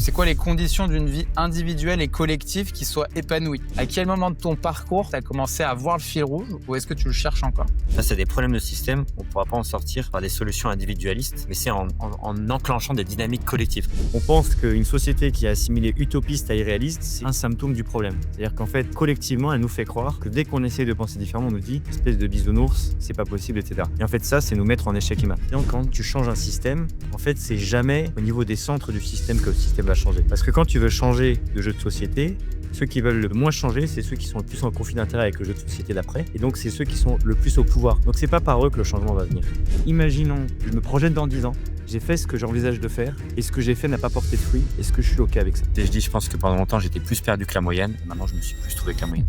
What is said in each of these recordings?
C'est quoi les conditions d'une vie individuelle et collective qui soit épanouie? À quel moment de ton parcours tu as commencé à voir le fil rouge ou est-ce que tu le cherches encore? Face à des problèmes de système, on ne pourra pas en sortir par des solutions individualistes, mais c'est en enclenchant des dynamiques collectives. On pense qu'une société qui est assimilée utopiste à irréaliste, c'est un symptôme du problème. C'est-à-dire qu'en fait, collectivement, elle nous fait croire que dès qu'on essaie de penser différemment, on nous dit espèce de bisounours, c'est pas possible, etc. Et en fait, ça, c'est nous mettre en échec et mat. Et donc, quand tu changes un système, en fait, c'est jamais au niveau des centres du système que le système va changer. Parce que quand tu veux changer de jeu de société, ceux qui veulent le moins changer, c'est ceux qui sont le plus en conflit d'intérêt avec le jeu de société d'après. Et donc, c'est ceux qui sont le plus au pouvoir. Donc, c'est pas par eux que le changement va venir. Imaginons, je me projette dans 10 ans. J'ai fait ce que j'envisage de faire et ce que j'ai fait n'a pas porté de fruits. Est-ce que je suis OK avec ça? Et je pense que pendant longtemps, j'étais plus perdu que la moyenne. Et maintenant, je me suis plus trouvé que la moyenne.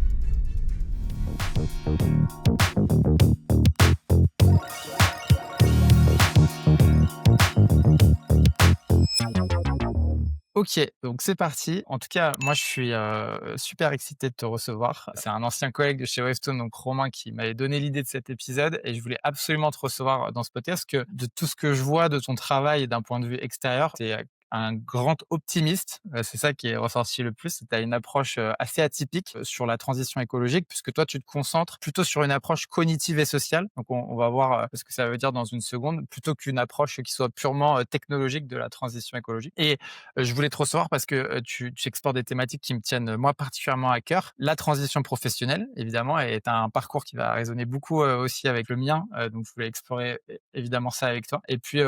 Ok, donc c'est parti. En tout cas, moi je suis super excité de te recevoir. C'est un ancien collègue de chez Wavestone, donc Romain, qui m'avait donné l'idée de cet épisode et je voulais absolument te recevoir dans ce podcast parce que de tout ce que je vois de ton travail et d'un point de vue extérieur, tu es un grand optimiste. C'est ça qui est ressorti le plus. Tu as une approche assez atypique sur la transition écologique puisque toi, tu te concentres plutôt sur une approche cognitive et sociale. Donc, on va voir ce que ça veut dire dans une seconde, plutôt qu'une approche qui soit purement technologique de la transition écologique. Et je voulais te recevoir parce que tu explores des thématiques qui me tiennent, moi, particulièrement à cœur. La transition professionnelle, évidemment, est un parcours qui va résonner beaucoup aussi avec le mien. Donc, je voulais explorer évidemment ça avec toi. Et puis,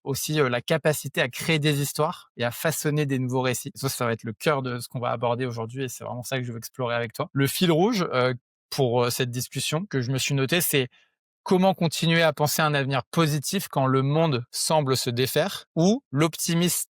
aussi la capacité à créer des histoires et à façonner des nouveaux récits. Ça va être le cœur de ce qu'on va aborder aujourd'hui et c'est vraiment ça que je veux explorer avec toi. Le fil rouge pour cette discussion que je me suis noté, c'est comment continuer à penser un avenir positif quand le monde semble se défaire ou l'optimisme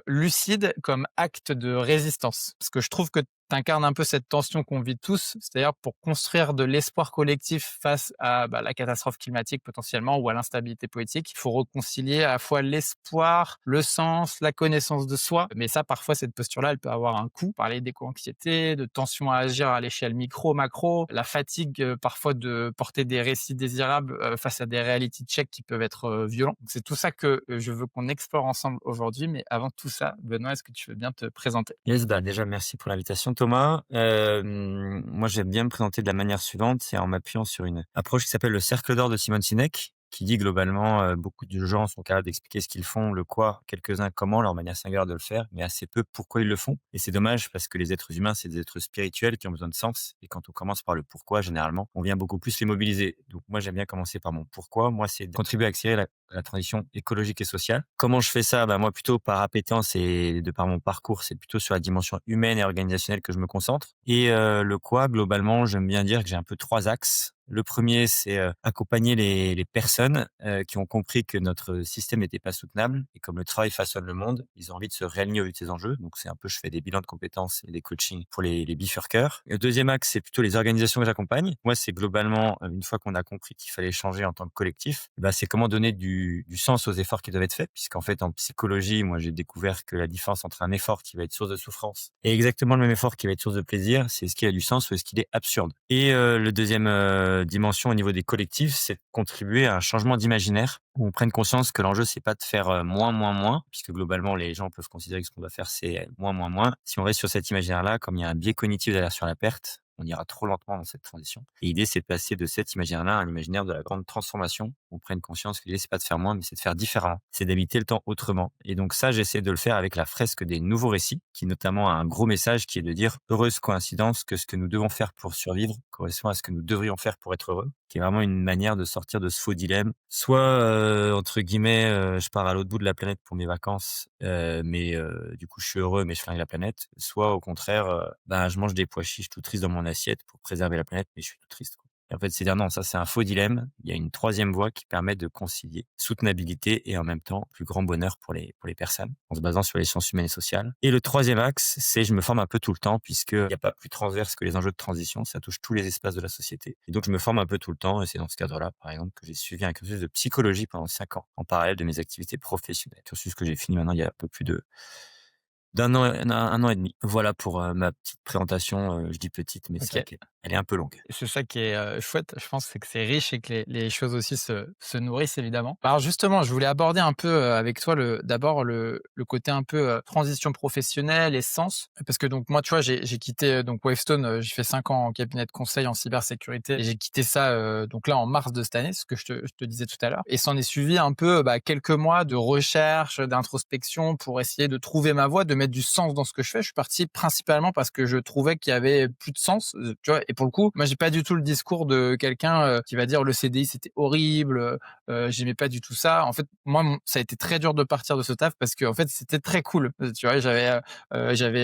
lucide comme acte de résistance. Parce que je trouve que tu incarnes un peu cette tension qu'on vit tous, c'est-à-dire pour construire de l'espoir collectif face à la catastrophe climatique potentiellement ou à l'instabilité politique, il faut réconcilier à la fois l'espoir, le sens, la connaissance de soi. Mais ça, parfois, cette posture-là, elle peut avoir un coût. Parler d'éco-anxiété, de tension à agir à l'échelle micro, macro, la fatigue parfois de porter des récits désirables face à des reality checks qui peuvent être violents. Donc, c'est tout ça que je veux qu'on explore ensemble aujourd'hui. Mais avant tout ça, Benoît, est-ce que tu veux bien te présenter? Yes, déjà, merci pour l'invitation, Thomas. Moi, j'aime bien me présenter de la manière suivante, c'est en m'appuyant sur une approche qui s'appelle le cercle d'or de Simon Sinek, qui dit globalement, beaucoup de gens sont capables d'expliquer ce qu'ils font, le quoi, quelques-uns comment, leur manière singulière de le faire, mais assez peu pourquoi ils le font. Et c'est dommage parce que les êtres humains, c'est des êtres spirituels qui ont besoin de sens. Et quand on commence par le pourquoi, généralement, on vient beaucoup plus les mobiliser. Donc moi, j'aime bien commencer par mon pourquoi. Moi, c'est de contribuer à accélérer la transition écologique et sociale. Comment je fais ça? Moi, plutôt par appétence et de par mon parcours, c'est plutôt sur la dimension humaine et organisationnelle que je me concentre. Et le quoi, globalement, j'aime bien dire que j'ai un peu 3 axes. Le premier, c'est accompagner les personnes qui ont compris que notre système n'était pas soutenable et comme le travail façonne le monde, ils ont envie de se réaligner avec ces enjeux. Donc, c'est un peu, je fais des bilans de compétences et des coachings pour les bifurqueurs. Et le deuxième axe, c'est plutôt les organisations que j'accompagne. Moi, c'est globalement, une fois qu'on a compris qu'il fallait changer en tant que collectif, c'est comment donner du sens aux efforts qui doivent être faits. Puisqu'en fait, en psychologie, moi, j'ai découvert que la différence entre un effort qui va être source de souffrance et exactement le même effort qui va être source de plaisir, c'est est-ce qu'il a du sens ou est-ce qu'il est absurde. Et le deuxième dimension au niveau des collectifs, c'est de contribuer à un changement d'imaginaire où on prenne conscience que l'enjeu, c'est pas de faire moins, puisque globalement, les gens peuvent considérer que ce qu'on doit faire, c'est moins. Si on reste sur cet imaginaire-là, comme il y a un biais cognitif d'aversion à la perte, on ira trop lentement dans cette transition. Et l'idée, c'est de passer de cet imaginaire-là à un imaginaire de la grande transformation. On prenne conscience que l'idée, c'est pas de faire moins, mais c'est de faire différemment. C'est d'habiter le temps autrement. Et donc ça, j'essaie de le faire avec la fresque des nouveaux récits, qui notamment a un gros message qui est de dire heureuse coïncidence que ce que nous devons faire pour survivre correspond à ce que nous devrions faire pour être heureux, qui est vraiment une manière de sortir de ce faux dilemme. Soit, entre guillemets, je pars à l'autre bout de la planète pour mes vacances, mais du coup, je suis heureux, mais je flingue la planète. Soit au contraire, je mange des pois chiches tout tristes dans mon assiette pour préserver la planète, mais je suis tout triste, quoi. Et en fait, c'est dire non, ça c'est un faux dilemme. Il y a une troisième voie qui permet de concilier soutenabilité et en même temps plus grand bonheur pour les personnes, en se basant sur les sciences humaines et sociales. Et le troisième axe, c'est je me forme un peu tout le temps puisqu'il n'y a pas plus transverse que les enjeux de transition, ça touche tous les espaces de la société. Et donc je me forme un peu tout le temps et c'est dans ce cadre-là, par exemple, que j'ai suivi un cursus de psychologie pendant 5 ans, en parallèle de mes activités professionnelles. Cursus que j'ai fini maintenant il y a un peu plus d'un an, un an et demi. Voilà pour ma petite présentation. Je dis petite, mais Ok. c'est vrai que elle est un peu longue. Et c'est ça qui est, chouette, je pense, c'est que c'est riche et que les choses aussi se nourrissent évidemment. Alors justement, je voulais aborder un peu, avec toi d'abord le côté un peu, transition professionnelle et sens. Parce que donc moi, tu vois, j'ai quitté, donc Wavestone, j'ai fait 5 ans en cabinet de conseil en cybersécurité et j'ai quitté ça, donc là en mars de cette année, ce que je te disais tout à l'heure et s'en est suivi un peu, quelques mois de recherche, d'introspection pour essayer de trouver ma voie, de mettre du sens dans ce que je fais. Je suis parti principalement parce que je trouvais qu'il y avait plus de sens, tu vois? Et pour le coup, moi, j'ai pas du tout le discours de quelqu'un, qui va dire: «Le CDI, c'était horrible, j'aimais pas du tout ça». En fait, moi, ça a été très dur de partir de ce taf parce qu'en fait, c'était très cool. Tu vois? J'avais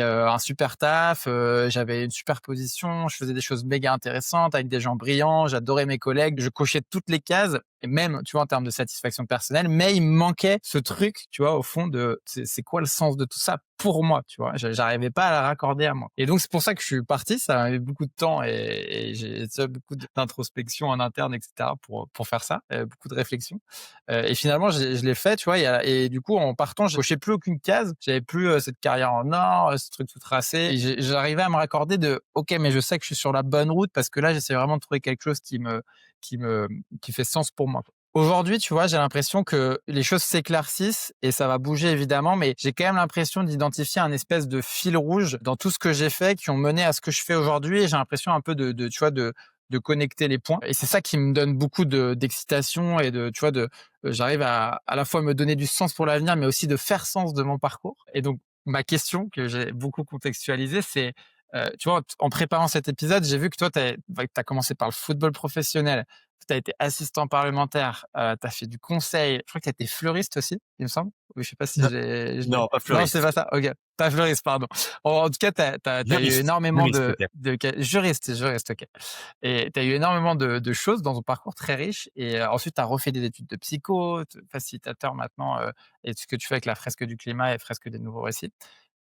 un super taf, j'avais une super position, je faisais des choses méga intéressantes avec des gens brillants, j'adorais mes collègues, je cochais toutes les cases et même, tu vois, en termes de satisfaction personnelle, mais il me manquait ce truc, tu vois, au fond de c'est quoi le sens de tout ça pour moi, tu vois? J'arrivais pas à la raccorder à moi et donc c'est pour ça que je suis parti, ça m'a mis beaucoup de temps et j'ai tu vois, beaucoup d'introspection en interne et cetera pour faire ça, beaucoup de réflexion, et finalement je l'ai fait, tu vois? Et du coup, en partant, je cochais plus aucune case, j'avais plus, cette carrière en or, ce truc tout tracé et j'arrivais à me raccorder de: «OK, mais je sais que je suis sur la bonne route» parce que là, j'essaie vraiment de trouver quelque chose qui me qui fait sens pour moi. Aujourd'hui, tu vois, j'ai l'impression que les choses s'éclaircissent et ça va bouger évidemment, mais j'ai quand même l'impression d'identifier un espèce de fil rouge dans tout ce que j'ai fait qui ont mené à ce que je fais aujourd'hui et j'ai l'impression un peu tu vois, de connecter les points et c'est ça qui me donne beaucoup d'excitation et tu vois, j'arrive à la fois me donner du sens pour l'avenir, mais aussi de faire sens de mon parcours et donc ma question que j'ai beaucoup contextualisée, c'est, tu vois, en préparant cet épisode, j'ai vu que toi, tu as commencé par le football professionnel, tu as été assistant parlementaire, tu as fait du conseil, je crois que tu as été fleuriste aussi, il me semble? Oui, je sais pas si Non, j'ai je l'ai non, pas non, c'est fleuriste. pas ça? OK, pas fleuriste, pardon. En tout cas, tu as eu Juriste, énormément juriste de peut-être. juriste, OK et tu as eu énormément de choses dans ton parcours très riche et ensuite tu as refait des études de psycho, facilitateur maintenant, et ce que tu fais avec la fresque du climat et fresque des nouveaux récits.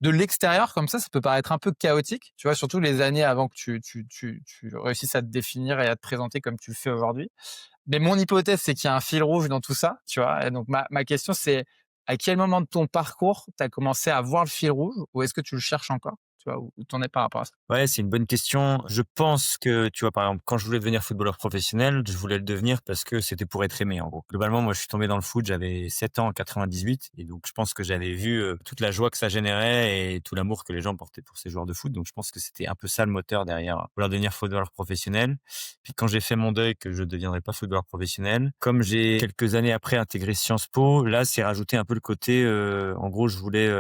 De l'extérieur comme ça peut paraître un peu chaotique, tu vois? Surtout les années avant que tu réussisses à te définir et à te présenter comme tu le fais aujourd'hui. Mais mon hypothèse, c'est qu'il y a un fil rouge dans tout ça, tu vois? Et donc ma question, c'est à quel moment de ton parcours tu as commencé à voir le fil rouge ou est-ce que tu le cherches encore? Tu vois? Où tu en es par rapport à ça? Ouais, c'est une bonne question. Je pense que, tu vois, par exemple, quand je voulais devenir footballeur professionnel, je voulais le devenir parce que c'était pour être aimé, en gros. Globalement, moi, je suis tombé dans le foot, j'avais 7 ans en 98 et donc je pense que j'avais vu, toute la joie que ça générait et tout l'amour que les gens portaient pour ces joueurs de foot. Donc je pense que c'était un peu ça le moteur derrière vouloir devenir footballeur professionnel. Puis quand j'ai fait mon deuil que je ne deviendrais pas footballeur professionnel, comme j'ai quelques années après intégré Sciences Po, là, c'est rajouté un peu le côté, en gros, je voulais,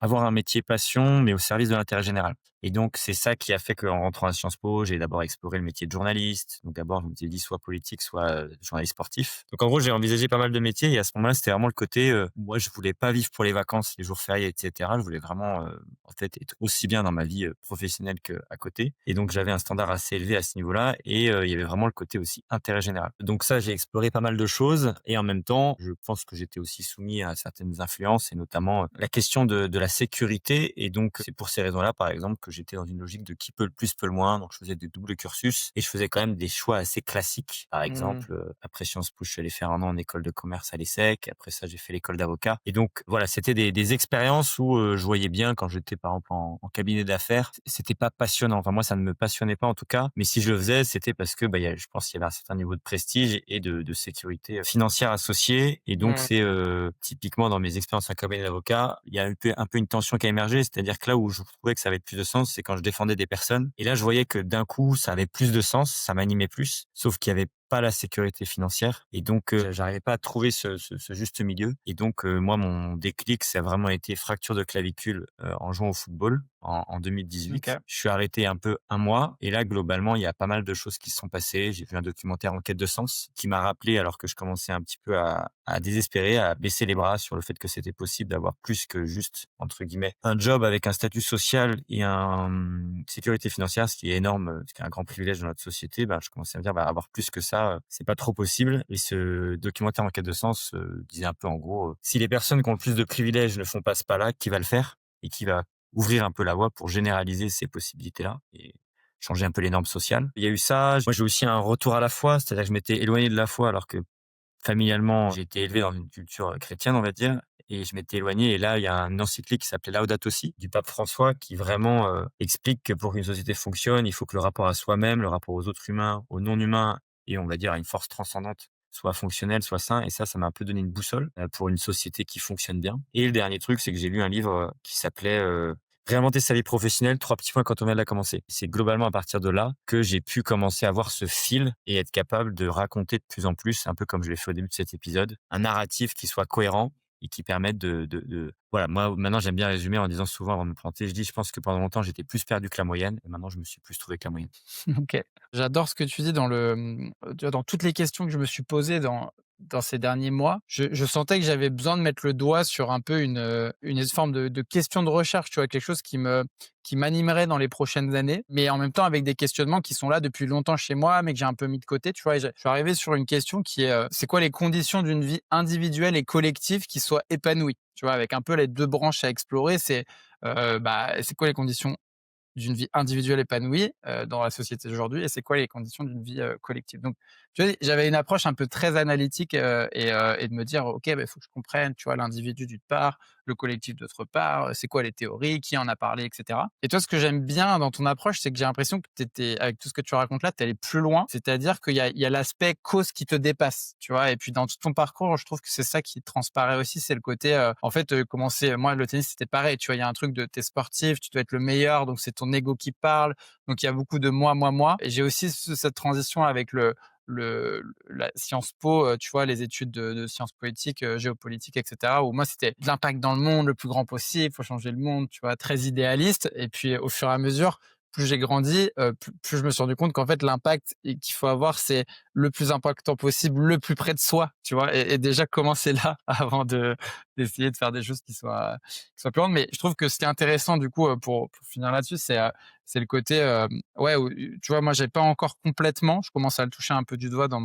avoir un métier passion, mais au service de l'intérêt général. Et donc, c'est ça qui a fait qu'en rentrant à Sciences Po, j'ai d'abord exploré le métier de journaliste. Donc d'abord, je m'étais dit soit politique, soit journaliste sportif. Donc en gros, j'ai envisagé pas mal de métiers et à ce moment-là, c'était vraiment le côté, moi, je voulais pas vivre pour les vacances, les jours fériés, etc. Je voulais vraiment, en fait, être aussi bien dans ma vie professionnelle qu'à côté. Et donc, j'avais un standard assez élevé à ce niveau-là et il y avait vraiment le côté aussi intérêt général. Donc ça, j'ai exploré pas mal de choses et en même temps, je pense que j'étais aussi soumis à certaines influences et notamment la question de la sécurité. Et donc, c'est pour ces raisons-là, par exemple, que j'étais dans une logique de qui peut le plus, peut le moins. Donc, je faisais des doubles cursus et je faisais quand même des choix assez classiques. Par Mmh. exemple, après Sciences Po, je suis allé faire un an en école de commerce à l'ESSEC. Après ça, j'ai fait l'école d'avocat. Et donc, voilà, c'était des expériences où je voyais bien quand j'étais, par exemple, en cabinet d'affaires, c'était pas passionnant. Enfin, moi, ça ne me passionnait pas en tout cas. Mais si je le faisais, c'était parce que, je pense qu'il y avait un certain niveau de prestige et de sécurité financière associée. Et donc, Mmh. c'est typiquement dans mes expériences en cabinet d'avocat, il y a un peu une tension qui a émergé. C'est-à-dire que là où je trouvais que ça avait plus de sens, c'est quand je défendais des personnes. Et là, je voyais que d'un coup, ça avait plus de sens, ça m'animait plus. Sauf qu'il y avait pas la sécurité financière et donc j'arrivais pas à trouver ce juste milieu et donc moi mon déclic ça a vraiment été fracture de clavicule en jouant au football en 2018. OK. Je suis arrêté un peu un mois et là globalement il y a pas mal de choses qui se sont passées. J'ai vu un documentaire en quête de sens qui m'a rappelé alors que je commençais un petit peu à désespérer, à baisser les bras sur le fait que c'était possible d'avoir plus que juste entre guillemets un job avec un statut social et une sécurité financière, ce qui est énorme, ce qui est un grand privilège dans notre société. Je commençais à me dire avoir plus que ça c'est pas trop possible. Et ce documentaire en quête de sens disait un peu en gros, si les personnes qui ont le plus de privilèges ne font pas ce pas-là, qui va le faire et qui va ouvrir un peu la voie pour généraliser ces possibilités-là et changer un peu les normes sociales. Il y a eu ça. Moi, j'ai aussi un retour à la foi, c'est-à-dire que je m'étais éloigné de la foi alors que familialement, j'ai été élevé dans une culture chrétienne, on va dire. et je m'étais éloigné. Et là, il y a un encyclique qui s'appelait Laudato Si du pape François qui vraiment explique que pour qu'une société fonctionne, il faut que le rapport à soi-même, le rapport aux autres humains, aux non-humains et on va dire à une force transcendante soit fonctionnel, soit sain. Et ça m'a un peu donné une boussole pour une société qui fonctionne bien. Et le dernier truc, c'est que j'ai lu un livre qui s'appelait Réinventer sa vie professionnelle, 3 petits points quand on vient de la commencer. C'est globalement à partir de là que j'ai pu commencer à avoir ce fil et être capable de raconter de plus en plus, un peu comme je l'ai fait au début de cet épisode, un narratif qui soit cohérent et qui permette voilà, moi, maintenant, j'aime bien résumer en disant souvent avant de me planter, je dis: «Je pense que pendant longtemps, j'étais plus perdu que la moyenne et maintenant, je me suis plus trouvé que la moyenne». OK. J'adore ce que tu dis dans tu vois, dans toutes les questions que je me suis posées dans ces derniers mois. Je sentais que j'avais besoin de mettre le doigt sur un peu une forme de question de recherche, tu vois? Quelque chose qui m'animerait dans les prochaines années, mais en même temps avec des questionnements qui sont là depuis longtemps chez moi, mais que j'ai un peu mis de côté, tu vois? Et je suis arrivé sur une question qui est, c'est quoi les conditions d'une vie individuelle et collective qui soit épanouie? Tu vois? Avec un peu les 2 branches à explorer, c'est quoi les conditions d'une vie individuelle épanouie, dans la société d'aujourd'hui et c'est quoi les conditions d'une vie, collective. Donc, tu vois, j'avais une approche un peu très analytique, et de me dire: «OK, il faut que je comprenne, tu vois, l'individu d'une part, le collectif d'autre part, c'est quoi les théories, qui en a parlé?» et cetera. Et toi, ce que j'aime bien dans ton approche, c'est que j'ai l'impression que tu étais avec tout ce que tu racontes là, tu es allé plus loin. C'est-à-dire qu'il y a l'aspect cause qui te dépasse, tu vois? Et puis dans tout ton parcours, je trouve que c'est ça qui transparaît aussi, c'est le côté, en fait, commencer moi, le tennis, c'était pareil, tu vois? Il y a un truc de tu es sportif, tu dois être le meilleur, donc c'est ton ego qui parle. Donc il y a beaucoup de moi, moi, moi. Et j'ai aussi cette transition avec la Sciences Po, tu vois, les études de sciences politiques, géopolitique, et cetera, où moi, c'était de l'impact dans le monde le plus grand possible, il faut changer le monde, tu vois, très idéaliste. Et puis, au fur et à mesure, plus j'ai grandi, plus je me suis rendu compte qu'en fait, l'impact qu'il faut avoir, c'est le plus impactant possible, le plus près de soi, tu vois, et déjà commencer là avant d'essayer de faire des choses qui soient plus grandes. Mais je trouve que ce qui est intéressant, du coup, pour finir là-dessus, c'est le côté, ouais, où, tu vois, moi, j'ai pas encore complètement, je commence à le toucher un peu du doigt dans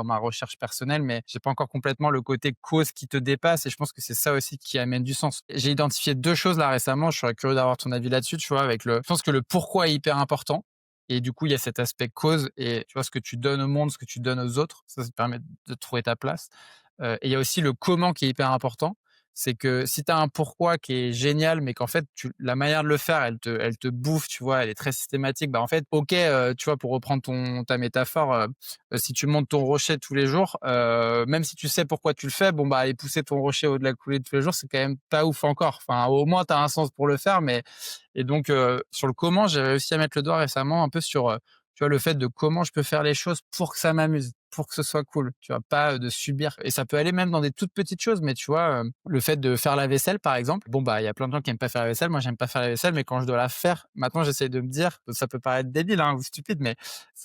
ma recherche personnelle, mais j'ai pas encore complètement le côté cause qui te dépasse et je pense que c'est ça aussi qui amène du sens. J'ai identifié 2 choses là récemment, je serais curieux d'avoir ton avis là-dessus, tu vois, je pense que le pourquoi est hyper important et du coup, il y a cet aspect cause et tu vois, ce que tu donnes au monde, ce que tu donnes aux autres, ça te permet de trouver ta place. Et il y a aussi le comment qui est hyper important. C'est que si tu as un pourquoi qui est génial, mais qu'en fait, la manière de le faire, elle te bouffe, tu vois, elle est très systématique. Bah, en fait, OK, tu vois, pour reprendre ta métaphore, si tu montes ton rocher tous les jours, même si tu sais pourquoi tu le fais, bon, bah, aller pousser ton rocher au-delà de la coulée tous les jours, c'est quand même pas ouf encore. Enfin, au moins, tu as un sens pour le faire, mais et donc, sur le comment, j'ai réussi à mettre le doigt récemment un peu sur, tu vois, le fait de comment je peux faire les choses pour que ça m'amuse, pour que ce soit cool, tu vois? Pas, de subir et ça peut aller même dans des toutes petites choses, mais tu vois, le fait de faire la vaisselle, par exemple, bon, bah, il y a plein de gens qui aiment pas faire la vaisselle. Moi, j'aime pas faire la vaisselle, mais quand je dois la faire, maintenant, j'essaie de me dire, ça peut paraître débile, hein, ou stupide, mais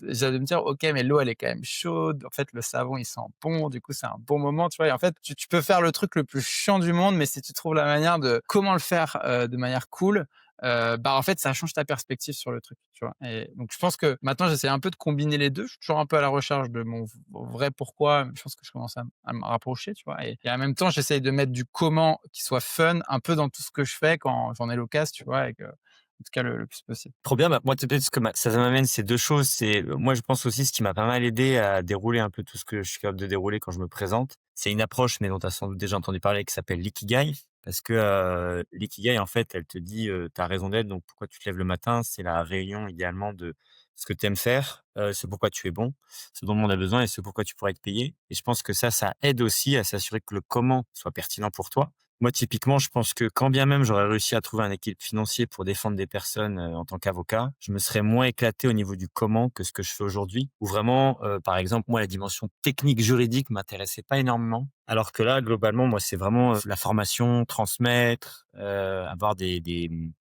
j'essaie de me dire: «OK, mais l'eau, elle est quand même chaude. En fait, le savon, il sent bon. Du coup, c'est un bon moment», tu vois? Et en fait, tu peux faire le truc le plus chiant du monde, mais si tu trouves la manière de comment le faire, de manière cool, bah, en fait, ça change ta perspective sur le truc, tu vois? Et donc je pense que maintenant, j'essaie un peu de combiner les 2. Je suis toujours un peu à la recherche de mon vrai pourquoi, mais je pense que je commence à me rapprocher, tu vois? Et en même temps, j'essaye de mettre du comment qui soit fun un peu dans tout ce que je fais quand j'en ai l'occasion, tu vois? Et que en tout cas le plus possible. Trop bien, bah, moi peut-être ce que ça m'amène, c'est 2 choses. C'est, moi je pense aussi ce qui m'a pas mal aidé à dérouler un peu tout ce que je suis capable de dérouler quand je me présente, c'est une approche, mais dont tu as sans doute déjà entendu parler, qui s'appelle l'ikigai. Parce que, l'ikigai en fait, elle te dit, ta raison d'être, donc pourquoi tu te lèves le matin, c'est la réunion idéalement de ce que tu aimes faire, ce pourquoi tu es bon, ce dont le monde a besoin et ce pourquoi tu pourrais être payé. Et je pense que ça aide aussi à s'assurer que le comment soit pertinent pour toi. Moi, typiquement, je pense que quand bien même j'aurais réussi à trouver un équilibre financier pour défendre des personnes, en tant qu'avocat, je me serais moins éclaté au niveau du comment que ce que je fais aujourd'hui. Où vraiment, par exemple, moi, la dimension technique juridique m'intéressait pas énormément. Alors que là, globalement, moi, c'est vraiment, la formation, transmettre, avoir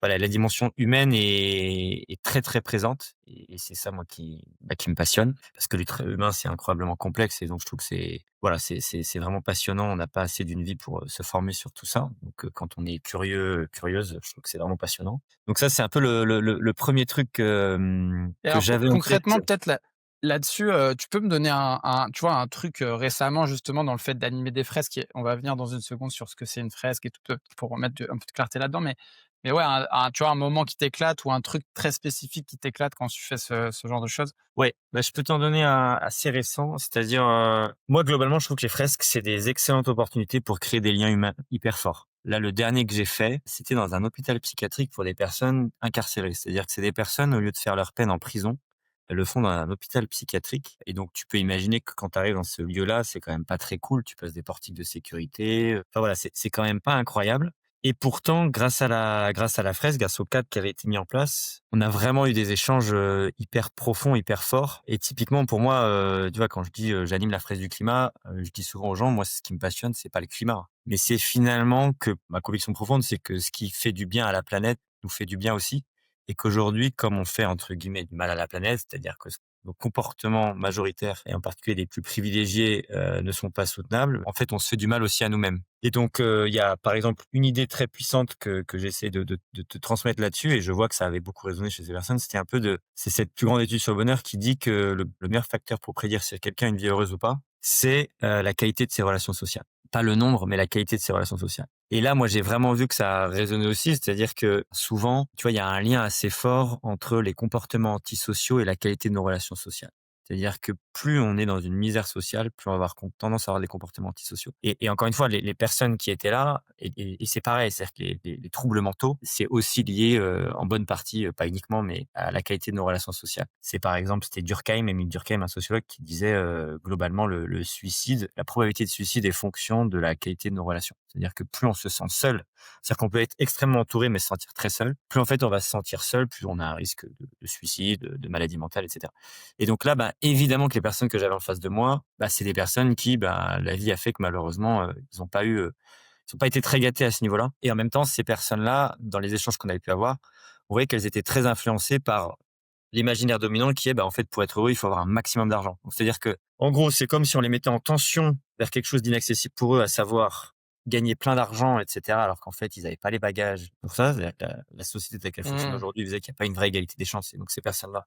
voilà, la dimension humaine est très, très présente et c'est ça, moi, qui me passionne. Parce que l'être humain, c'est incroyablement complexe et donc je trouve que voilà, c'est vraiment passionnant. On n'a pas assez d'une vie pour, se former sur tout ça. Donc, quand on est curieux, curieuse, je trouve que c'est vraiment passionnant. Donc ça, c'est un peu le 1er truc, Et que alors j'avais en tête. concrètement, peut-être là-dessus, tu peux me donner tu vois, un truc, récemment justement dans le fait d'animer des fresques et on va venir dans une seconde sur ce que c'est une fresque et tout, pour remettre un peu de clarté là-dedans. Mais Mais ouais, tu vois, un moment qui t'éclate ou un truc très spécifique qui t'éclate quand tu fais ce genre de choses? Ouais, bah, je peux t'en donner un assez récent, c'est-à-dire, moi globalement, je trouve que les fresques, c'est des excellentes opportunités pour créer des liens humains hyper forts. Là, le dernier que j'ai fait, c'était dans un hôpital psychiatrique pour des personnes incarcérées. C'est-à-dire que c'est des personnes, au lieu de faire leur peine en prison, elles le font dans un hôpital psychiatrique et donc tu peux imaginer que quand tu arrives dans ce lieu-là, c'est quand même pas très cool. Tu passes des portiques de sécurité, enfin voilà, c'est quand même pas incroyable et pourtant, grâce à la fresque, grâce au cadre qui avait été mis en place, on a vraiment eu des échanges, hyper profonds, hyper forts et typiquement pour moi, tu vois, quand je dis, j'anime la fresque du climat, je dis souvent aux gens, moi, ce qui me passionne, c'est pas le climat, mais c'est finalement que ma conviction profonde, c'est que ce qui fait du bien à la planète nous fait du bien aussi et qu'aujourd'hui, comme on fait entre guillemets «du mal à la planète», c'est-à-dire que nos comportements majoritaires et en particulier les plus privilégiés, ne sont pas soutenables, en fait, on se fait du mal aussi à nous-mêmes. Et donc, il y a par exemple une idée très puissante que j'essaie de te transmettre là-dessus et je vois que ça avait beaucoup résonné chez ces personnes. C'est cette plus grande étude sur le bonheur qui dit que le meilleur facteur pour prédire si quelqu'un a une vie heureuse ou pas, c'est, la qualité de ses relations sociales. Pas le nombre, mais la qualité de ses relations sociales. Et là, moi, j'ai vraiment vu que ça a résonné aussi, c'est-à-dire que souvent, tu vois, il y a un lien assez fort entre les comportements antisociaux et la qualité de nos relations sociales. C'est-à-dire que plus on est dans une misère sociale, plus on va avoir tendance à avoir des comportements antisociaux. Et encore une fois, les personnes qui étaient là, et c'est pareil, c'est-à-dire que les troubles mentaux, c'est aussi lié en bonne partie, pas uniquement, mais à la qualité de nos relations sociales. C'est par exemple, c'était Durkheim, Émile Durkheim, un sociologue, qui disait globalement le suicide, la probabilité de suicide est fonction de la qualité de nos relations. C'est-à-dire que plus on se sent seul, c'est-à-dire qu'on peut être extrêmement entouré mais se sentir très seul, plus en fait on va se sentir seul, plus on a un risque de suicide, de maladie mentale, etc. Et donc là, bah, évidemment que les personnes que j'avais en face de moi, bah, c'est des personnes qui, bah, la vie a fait que malheureusement, ils ont pas été très gâtés à ce niveau-là. Et en même temps, ces personnes-là, dans les échanges qu'on avait pu avoir, on voyait qu'elles étaient très influencées par l'imaginaire dominant qui est, bah, en fait, pour être heureux, il faut avoir un maximum d'argent. Donc, c'est-à-dire que, en gros, c'est comme si on les mettait en tension vers quelque chose d'inaccessible pour eux, à savoir gagner plein d'argent, etc., alors qu'en fait, ils n'avaient pas les bagages. Donc ça, la société telle qu'elle fonctionne Mmh. aujourd'hui faisait qu'il n'y a pas une vraie égalité des chances. Et donc, ces personnes-là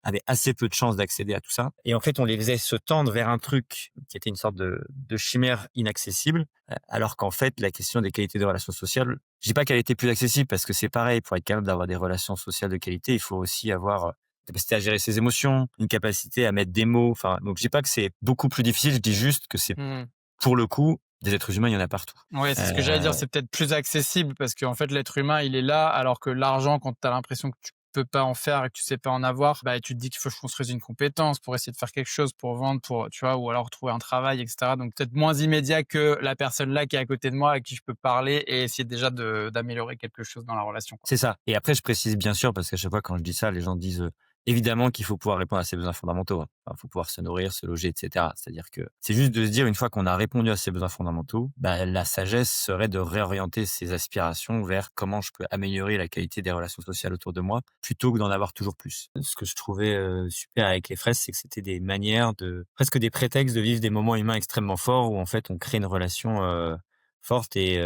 avaient assez peu de chances d'accéder à tout ça. Et en fait, on les faisait se tendre vers un truc qui était une sorte de chimère inaccessible, alors qu'en fait, la question des qualités de relations sociales, je dis pas qu'elle était plus accessible parce que c'est pareil, pour être capable d'avoir des relations sociales de qualité, il faut aussi avoir une capacité à gérer ses émotions, une capacité à mettre des mots. Enfin, donc je dis pas que c'est beaucoup plus difficile, je dis juste que c'est, Mmh. pour le coup, des êtres humains, il y en a partout. Ouais, c'est ce que j'allais dire, Euh, c'est peut-être plus accessible parce qu'en fait, l'être humain, il est là, alors que l'argent, quand tu as l'impression que tu peux pas en faire et que tu sais pas en avoir, bah, tu te dis qu'il faut que je construise une compétence pour essayer de faire quelque chose, pour vendre, pour, tu vois, ou alors trouver un travail, etc. Donc, peut-être moins immédiat que la personne là qui est à côté de moi, à qui je peux parler et essayer déjà d'améliorer quelque chose dans la relation, quoi. C'est ça. Et après, je précise bien sûr, parce qu'à chaque fois quand je dis ça, les gens disent évidemment qu'il faut pouvoir répondre à ses besoins fondamentaux. Hein. Enfin, faut pouvoir se nourrir, se loger, etc. C'est-à-dire que c'est juste de se dire une fois qu'on a répondu à ses besoins fondamentaux, bah, la sagesse serait de réorienter ses aspirations vers comment je peux améliorer la qualité des relations sociales autour de moi, plutôt que d'en avoir toujours plus. Ce que je trouvais super avec les fraises, c'est que c'était des manières de presque des prétextes de vivre des moments humains extrêmement forts où en fait on crée une relation forte et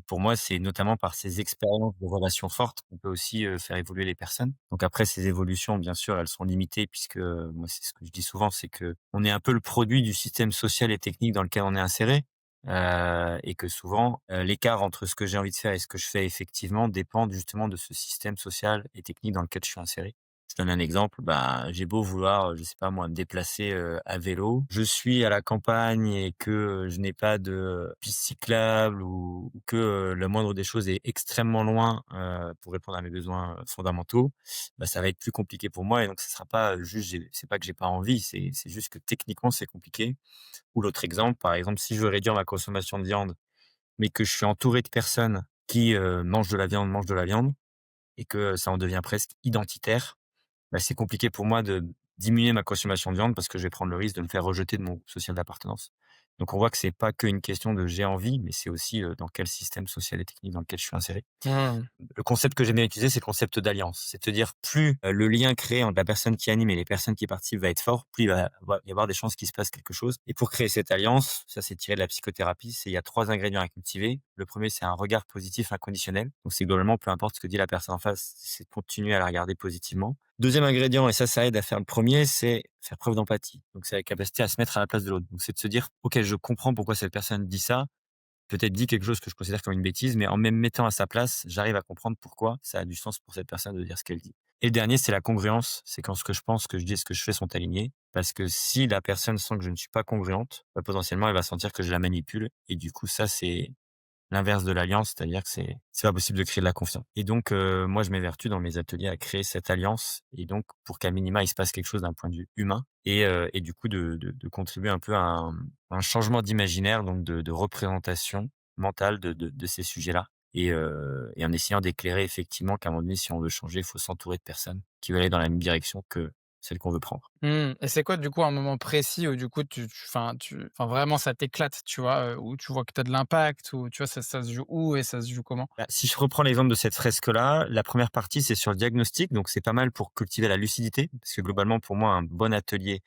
pour moi, c'est notamment par ces expériences de relations fortes qu'on peut aussi, faire évoluer les personnes. Donc après ces évolutions, bien sûr, elles sont limitées puisque, moi, c'est ce que je dis souvent, c'est que on est un peu le produit du système social et technique dans lequel on est inséré, et que souvent, l'écart entre ce que j'ai envie de faire et ce que je fais effectivement dépend justement de ce système social et technique dans lequel je suis inséré. Je donne un exemple, bah, j'ai beau vouloir, je sais pas moi, me déplacer, à vélo, je suis à la campagne et que, je n'ai pas de piste cyclable ou que, la moindre des choses est extrêmement loin, pour répondre à mes besoins, fondamentaux, bah, ça va être plus compliqué pour moi et donc ce sera pas, juste c'est pas que j'ai pas envie, c'est juste que techniquement c'est compliqué. Ou l'autre exemple, par exemple, si je veux réduire ma consommation de viande, mais que je suis entouré de personnes qui, mangent de la viande et que ça en devient presque identitaire, bah, c'est compliqué pour moi de diminuer ma consommation de viande parce que je vais prendre le risque de me faire rejeter de mon groupe social d'appartenance. Donc on voit que c'est pas qu'une question de j'ai envie, mais c'est aussi, dans quel système social et technique dans lequel je suis inséré. Mmh. Le concept que j'aime bien utiliser, c'est le concept d'alliance. C'est de dire plus, le lien créé entre la personne qui anime et les personnes qui participent va être fort, plus il va y avoir des chances qu'il se passe quelque chose. Et pour créer cette alliance, ça c'est tiré de la psychothérapie, il y a 3 ingrédients à cultiver. Le premier, c'est un regard positif inconditionnel. Donc c'est globalement, peu importe ce que dit la personne en face, c'est de continuer à la regarder positivement. Deuxième ingrédient, et ça aide à faire le premier, c'est faire preuve d'empathie. Donc c'est la capacité à se mettre à la place de l'autre. Donc c'est de se dire: «OK, je comprends pourquoi cette personne dit ça. peut-être dit quelque chose que je considère comme une bêtise, mais en me mettant à sa place, j'arrive à comprendre pourquoi ça a du sens pour cette personne de dire ce qu'elle dit. Et le dernier, c'est la congruence. C'est quand ce que je pense, ce que je dis et ce que je fais sont alignés. Parce que si la personne sent que je ne suis pas congruente, bah, potentiellement, elle va sentir que je la manipule. Et du coup, ça, c'est l'inverse de l'alliance, c'est-à-dire que c'est pas possible de créer de la confiance. Et donc, moi, je m'évertue dans mes ateliers à créer cette alliance et donc pour qu'à minima, il se passe quelque chose d'un point de vue humain et du coup de contribuer un peu à un changement d'imaginaire, donc de représentation mentale de ces sujets-là et en essayant d'éclairer effectivement qu'à un moment donné, si on veut changer, il faut s'entourer de personnes qui veulent aller dans la même direction que celle qu'on veut prendre. Et c'est quoi du coup un moment précis où du coup enfin vraiment ça t'éclate, tu vois? Où tu vois que tu as de l'impact, ou tu vois ça se joue où et ça se joue comment? Bah, si je reprends l'exemple de cette fresque-là, la première partie, c'est sur le diagnostic, donc c'est pas mal pour cultiver la lucidité, parce que globalement, pour moi, un bon atelier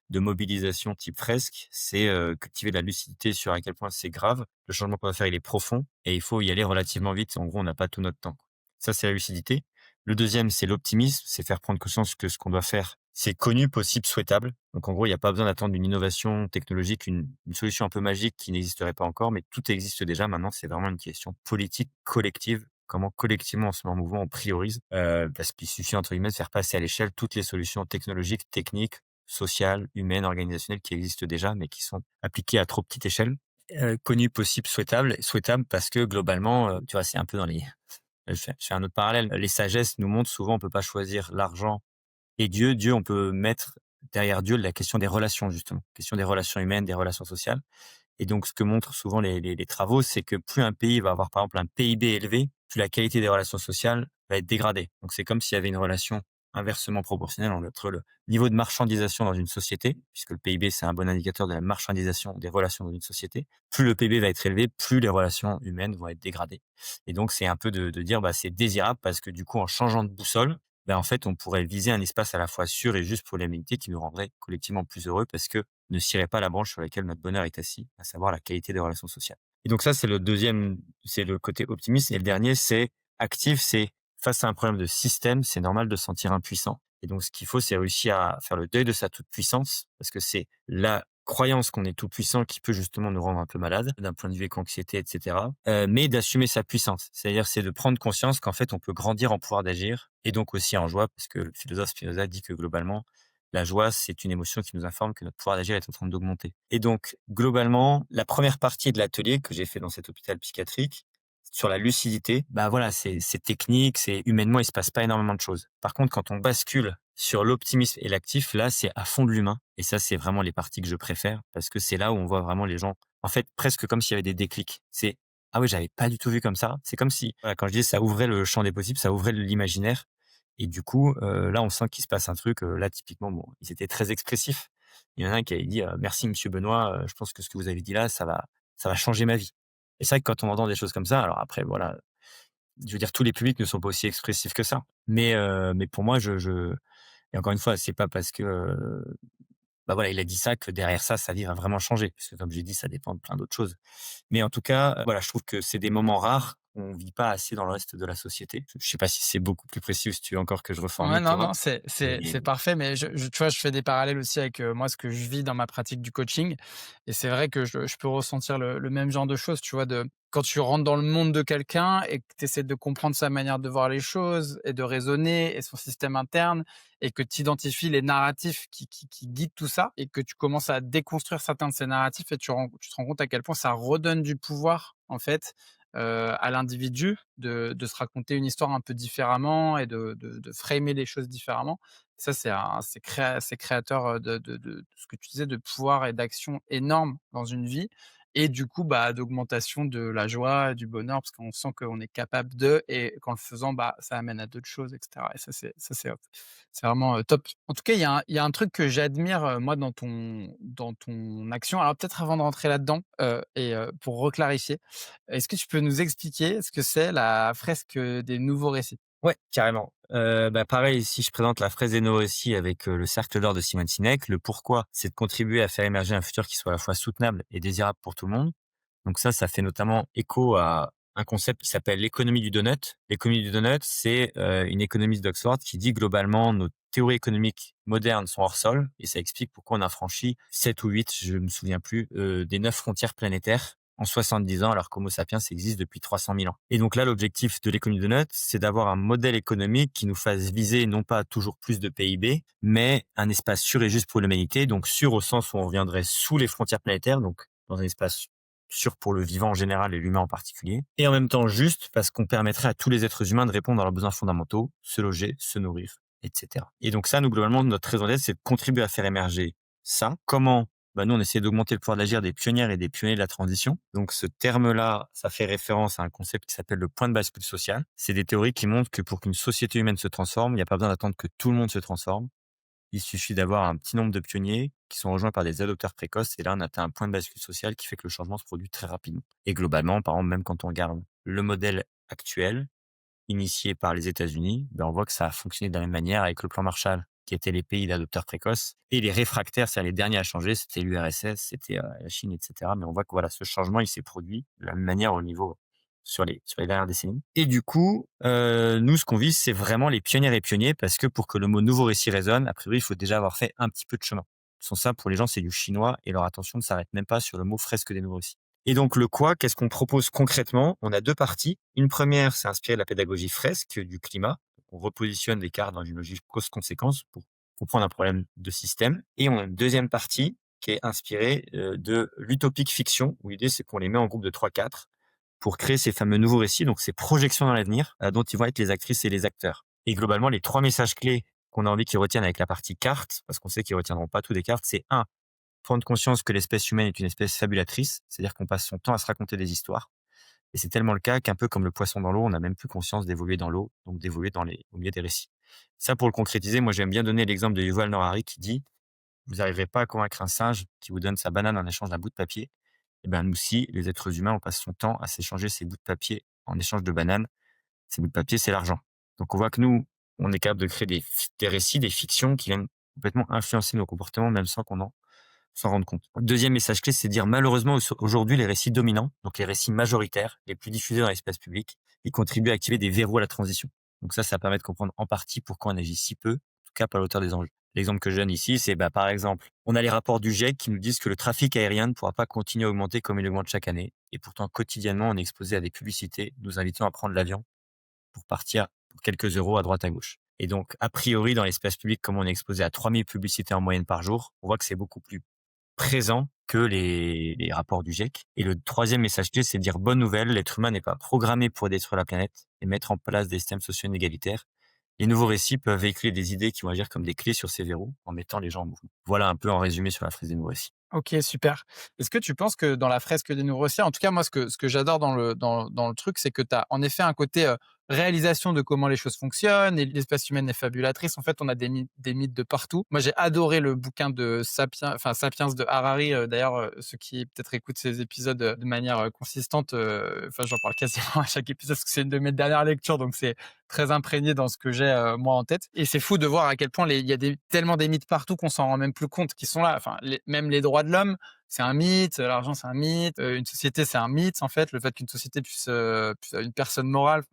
de mobilisation type fresque, c'est cultiver la lucidité sur à quel point c'est grave. Le changement qu'on va faire, il est profond et il faut y aller relativement vite. En gros, on n'a pas tout notre temps. Ça, c'est la lucidité. Le deuxième, c'est l'optimisme, c'est faire prendre conscience que ce qu'on doit faire, c'est connu, possible, souhaitable. Donc en gros, il n'y a pas besoin d'attendre une innovation technologique, une solution un peu magique qui n'existerait pas encore, mais tout existe déjà maintenant. C'est vraiment une question politique collective. Comment collectivement on se met en mouvement, on priorise, parce qu'il suffit entre guillemets de faire passer à l'échelle toutes les solutions technologiques, techniques, sociales, humaines, organisationnelles qui existent déjà, mais qui sont appliquées à trop petite échelle. Connu, possible, souhaitable parce que globalement, tu vois, c'est un peu dans les. Je fais un autre parallèle. Les sagesses nous montrent souvent on peut pas choisir l'argent et Dieu. Dieu, on peut mettre derrière Dieu la question des relations, justement. Question des relations humaines, des relations sociales. Et donc, ce que montrent souvent les travaux, c'est que plus un pays va avoir, par exemple, un PIB élevé, plus la qualité des relations sociales va être dégradée. Donc, c'est comme s'il y avait une relation inversement proportionnelle entre le niveau de marchandisation dans une société, puisque le PIB, c'est un bon indicateur de la marchandisation des relations dans une société. Plus le PIB va être élevé, plus les relations humaines vont être dégradées. Et donc, c'est un peu de dire, bah, c'est désirable parce que du coup, en changeant de boussole, ben, en fait, on pourrait viser un espace à la fois sûr et juste pour l'humanité qui nous rendrait collectivement plus heureux parce que ne cirait pas la branche sur laquelle notre bonheur est assis, à savoir la qualité des relations sociales. Et donc ça, c'est le deuxième, c'est le côté optimiste. Et le dernier, c'est actif, c'est face à un problème de système, c'est normal de se sentir impuissant. Et donc, ce qu'il faut, c'est réussir à faire le deuil de sa toute-puissance, parce que c'est la croyance qu'on est tout puissant qui peut justement nous rendre un peu malade d'un point de vue éco-anxiété, etc. Mais d'assumer sa puissance. C'est-à-dire, c'est de prendre conscience qu'en fait, on peut grandir en pouvoir d'agir et donc aussi en joie, parce que le philosophe Spinoza dit que globalement, la joie, c'est une émotion qui nous informe que notre pouvoir d'agir est en train d'augmenter. Et donc, globalement, la première partie de l'atelier que j'ai fait dans cet hôpital psychiatrique, sur la lucidité, bah voilà, c'est technique, c'est humainement, il se passe pas énormément de choses. Par contre, quand on bascule sur l'optimisme et l'actif, là, c'est à fond de l'humain. Et ça, c'est vraiment les parties que je préfère parce que c'est là où on voit vraiment les gens, en fait, presque comme s'il y avait des déclics. C'est, ah oui, j'avais pas du tout vu comme ça. C'est comme si, voilà, quand je dis ça ouvrait le champ des possibles, ça ouvrait l'imaginaire. Et du coup, là, on sent qu'il se passe un truc. Là, typiquement, bon, ils étaient très expressifs. Il y en a un qui avait dit merci Monsieur Benoît, je pense que ce que vous avez dit là, ça va changer ma vie. Et c'est vrai que quand on entend des choses comme ça, alors après, voilà, je veux dire, tous les publics ne sont pas aussi expressifs que ça. Mais pour moi, et encore une fois, c'est pas parce que, bah voilà, il a dit ça que derrière ça, sa vie va vraiment changer. Parce que comme j'ai dit, ça dépend de plein d'autres choses. Mais en tout cas, voilà, je trouve que c'est des moments rares qu'on vit pas assez dans le reste de la société. Je sais pas si c'est beaucoup plus précis ou si tu veux encore que je Ouais, reformule, non, Thomas. non, c'est Mais c'est parfait, mais tu vois, je fais des parallèles aussi avec, moi, ce que je vis dans ma pratique du coaching, et c'est vrai que je peux ressentir le même genre de choses, tu vois? De quand tu rentres dans le monde de quelqu'un et que tu essaies de comprendre sa manière de voir les choses et de raisonner et son système interne, et que tu identifies les narratifs qui guident tout ça, et que tu commences à déconstruire certains de ces narratifs, et tu te rends compte à quel point ça redonne du pouvoir, en fait, à l'individu de se raconter une histoire un peu différemment et de framer les choses différemment. Ça, c'est créateur, de ce que tu disais, de pouvoir et d'action énorme dans une vie, et du coup, bah, d'augmentation de la joie et du bonheur parce qu'on sent qu'on est capable de, et qu'en le faisant, bah, ça amène à d'autres choses et cetera, et c'est vraiment, top. En tout cas, il y a un truc que j'admire, moi, dans ton action. Alors peut-être avant de rentrer là-dedans, pour reclarifier, est-ce que tu peux nous expliquer ce que c'est la fresque, des nouveaux récits? ouais, carrément. Bah, pareil, si je présente la fraise des Noétie avec, le cercle d'or de Simone Sinek, le pourquoi, c'est de contribuer à faire émerger un futur qui soit à la fois soutenable et désirable pour tout le monde. Donc ça fait notamment écho à un concept qui s'appelle l'économie du donut. L'économie du donut, c'est, une économiste d'Oxford qui dit globalement nos théories économiques modernes sont hors sol et ça explique pourquoi on a franchi 7 ou 8, je me souviens plus, des 9 frontières planétaires en 70 ans, alors qu'Homo sapiens existe depuis 300 000 ans. Et donc là, l'objectif de l'économie de notes, c'est d'avoir un modèle économique qui nous fasse viser non pas toujours plus de PIB, mais un espace sûr et juste pour l'humanité. Donc sûr au sens où on reviendrait sous les frontières planétaires, donc dans un espace sûr pour le vivant en général et l'humain en particulier. Et en même temps juste parce qu'on permettrait à tous les êtres humains de répondre à leurs besoins fondamentaux, se loger, se nourrir, etc. Et donc ça, nous, globalement, notre raison d'être, c'est de contribuer à faire émerger ça. Comment? Nous, on essaie d'augmenter le pouvoir d'agir des pionnières et des pionniers de la transition. Donc, ce terme-là, ça fait référence à un concept qui s'appelle le point de bascule social. C'est des théories qui montrent que pour qu'une société humaine se transforme, il n'y a pas besoin d'attendre que tout le monde se transforme. Il suffit d'avoir un petit nombre de pionniers qui sont rejoints par des adopteurs précoces. Et là, on atteint un point de bascule social qui fait que le changement se produit très rapidement. Et globalement, par exemple, même quand on regarde le modèle actuel, initié par les États-Unis, on voit que ça a fonctionné de la même manière avec le plan Marshall, qui étaient les pays d'adopteurs précoces. Et les réfractaires, c'est-à-dire les derniers à changer, c'était l'URSS, c'était la Chine, etc. Mais on voit que voilà, ce changement, il s'est produit de la même manière au niveau sur les dernières décennies. Et du coup, nous, ce qu'on vise, c'est vraiment les pionnières et pionniers, parce que pour que le mot nouveau récit résonne, a priori, il faut déjà avoir fait un petit peu de chemin. Sans ça, pour les gens, c'est du chinois et leur attention ne s'arrête même pas sur le mot fresque des nouveaux récits. Et donc, le quoi, qu'est-ce qu'on propose concrètement? On a deux parties. Une première, c'est inspiré de la pédagogie fresque du climat. On repositionne les cartes dans une logique cause-conséquence pour comprendre un problème de système. Et on a une deuxième partie qui est inspirée de l'utopique fiction, où l'idée, c'est qu'on les met en groupe de 3-4 pour créer ces fameux nouveaux récits, donc ces projections dans l'avenir, dont ils vont être les actrices et les acteurs. Et globalement, les 3 messages clés qu'on a envie qu'ils retiennent avec la partie carte, parce qu'on sait qu'ils retiendront pas tout des cartes, c'est 1, prendre conscience que l'espèce humaine est une espèce fabulatrice, c'est-à-dire qu'on passe son temps à se raconter des histoires. Et c'est tellement le cas qu'un peu comme le poisson dans l'eau, on n'a même plus conscience d'évoluer dans l'eau, donc d'évoluer au milieu des récits. Ça, pour le concrétiser, moi, j'aime bien donner l'exemple de Yuval Noah Harari qui dit: vous n'arriverez pas à convaincre un singe qui vous donne sa banane en échange d'un bout de papier. Eh bien, nous aussi, les êtres humains, on passe son temps à s'échanger ces bouts de papier en échange de bananes. Ces bouts de papier, c'est l'argent. Donc, on voit que nous, on est capable de créer des récits, des fictions qui viennent complètement influencer nos comportements, même sans qu'on en s'en rendre compte. Deuxième message clé, c'est de dire malheureusement aujourd'hui les récits dominants, donc les récits majoritaires, les plus diffusés dans l'espace public, ils contribuent à activer des verrous à la transition. Donc ça permet de comprendre en partie pourquoi on agit si peu, en tout cas pas à l'auteur des enjeux. L'exemple que je donne ici, c'est par exemple, on a les rapports du GIEC qui nous disent que le trafic aérien ne pourra pas continuer à augmenter comme il augmente chaque année. Et pourtant, quotidiennement, on est exposé à des publicités nous invitant à prendre l'avion pour partir pour quelques euros à droite à gauche. Et donc, a priori, dans l'espace public, comme on est exposé à 3000 publicités en moyenne par jour, on voit que c'est beaucoup plus présent que les rapports du GIEC. Et le troisième message clé, c'est de dire bonne nouvelle, l'être humain n'est pas programmé pour détruire la planète et mettre en place des systèmes sociaux inégalitaires. Les nouveaux récits peuvent véhiculer des idées qui vont agir comme des clés sur ces verrous en mettant les gens en mouvement. Voilà un peu en résumé sur la frise des nouveaux récits. OK, super. Est-ce que tu penses que dans la fresque des nouveaux récits, en tout cas moi ce que j'adore dans le truc, c'est que tu as en effet un côté, réalisation de comment les choses fonctionnent et l'espèce humaine est fabulatrice. En fait, on a des mythes de partout. Moi, j'ai adoré le bouquin de Sapiens de Harari, d'ailleurs, ceux qui peut-être écoutent ces épisodes, de manière, consistante, j'en parle quasiment à chaque épisode parce que c'est une de mes dernières lectures, donc c'est très imprégné dans ce que j'ai, moi en tête. Et c'est fou de voir à quel point il y a tellement des mythes partout qu'on s'en rend même plus compte qui sont là. Enfin, même les droits de l'homme, c'est un mythe, l'argent c'est un mythe, une société c'est un mythe en fait, le fait qu'une société puisse une personne morale,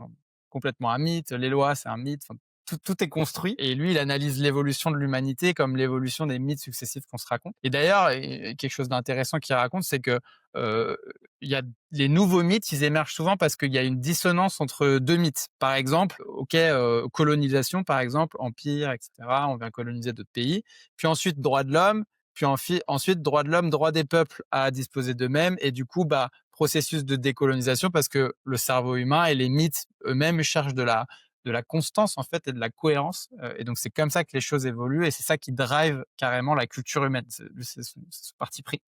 complètement un mythe, les lois c'est un mythe, tout est construit. Et lui, il analyse l'évolution de l'humanité comme l'évolution des mythes successifs qu'on se raconte. Et d'ailleurs, quelque chose d'intéressant qu'il raconte, c'est que il y a les nouveaux mythes, ils émergent souvent parce qu'il y a une dissonance entre deux mythes. Par exemple, colonisation, par exemple, empire, etc. On vient coloniser d'autres pays. Puis ensuite, droits de l'homme. Puis ensuite, droits de l'homme, droit des peuples à disposer d'eux-mêmes. Et du coup, processus de décolonisation parce que le cerveau humain et les mythes eux-mêmes cherchent de la constance en fait et de la cohérence. Et donc c'est comme ça que les choses évoluent et c'est ça qui drive carrément la culture humaine. C'est son parti pris.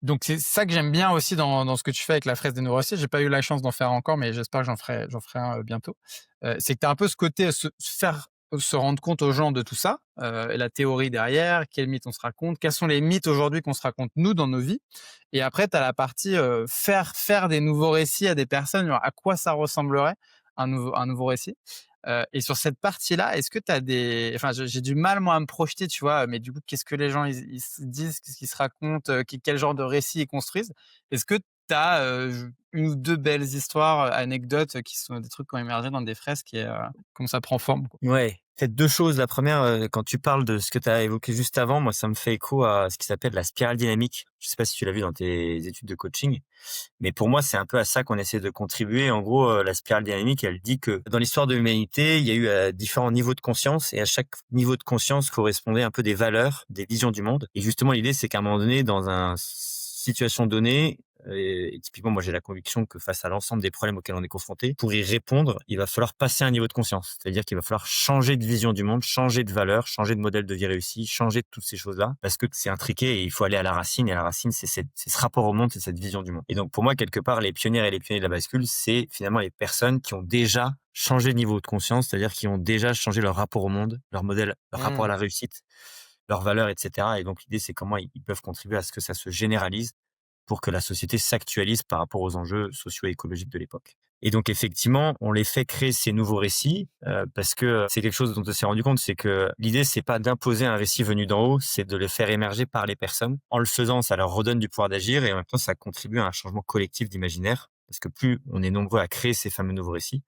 Donc c'est ça que j'aime bien aussi dans ce que tu fais avec la fresque des nouveaux récits. J'ai pas eu la chance d'en faire encore, mais j'espère que j'en ferai un bientôt. C'est que tu as un peu ce côté se rendre compte aux gens de tout ça, et la théorie derrière, quels mythes on se raconte, quels sont les mythes aujourd'hui qu'on se raconte nous dans nos vies. Et après, tu as la partie faire des nouveaux récits à des personnes, genre, à quoi ça ressemblerait un nouveau récit. Et sur cette partie-là, est-ce que tu as j'ai du mal moi à me projeter, tu vois, mais du coup, qu'est-ce que les gens ils se disent, qu'est-ce qu'ils se racontent, quel genre de récit ils construisent? Est-ce que tu as, une ou 2 belles histoires, anecdotes, qui sont des trucs qui ont émergé dans des fresques et comment ça prend forme, quoi. Ouais, peut-être 2 choses. La première, quand tu parles de ce que tu as évoqué juste avant, moi, ça me fait écho à ce qui s'appelle la spirale dynamique. Je sais pas si tu l'as vu dans tes études de coaching, mais pour moi, c'est un peu à ça qu'on essaie de contribuer. En gros, la spirale dynamique, elle dit que dans l'histoire de l'humanité, il y a eu, différents niveaux de conscience et à chaque niveau de conscience correspondait un peu des valeurs, des visions du monde et justement, l'idée, c'est qu'à un moment donné, dans un situation donnée, et typiquement, moi, j'ai la conviction que face à l'ensemble des problèmes auxquels on est confronté, pour y répondre, il va falloir passer à un niveau de conscience. C'est-à-dire qu'il va falloir changer de vision du monde, changer de valeur, changer de modèle de vie réussi, changer de toutes ces choses-là, parce que c'est intriqué et il faut aller à la racine. Et la racine, c'est ce rapport au monde, c'est cette vision du monde. Et donc, pour moi, quelque part, les pionnières et les pionniers de la bascule, c'est finalement les personnes qui ont déjà changé de niveau de conscience, c'est-à-dire qui ont déjà changé leur rapport au monde, leur modèle, leur rapport à Mmh. la réussite, leurs valeurs, etc. Et donc, l'idée, c'est comment ils peuvent contribuer à ce que ça se généralise pour que la société s'actualise par rapport aux enjeux socio-écologiques de l'époque. Et donc effectivement, on les fait créer ces nouveaux récits parce que c'est quelque chose dont on s'est rendu compte, c'est que l'idée c'est pas d'imposer un récit venu d'en haut, c'est de le faire émerger par les personnes. En le faisant, ça leur redonne du pouvoir d'agir et en même temps ça contribue à un changement collectif d'imaginaire parce que plus on est nombreux à créer ces fameux nouveaux récits,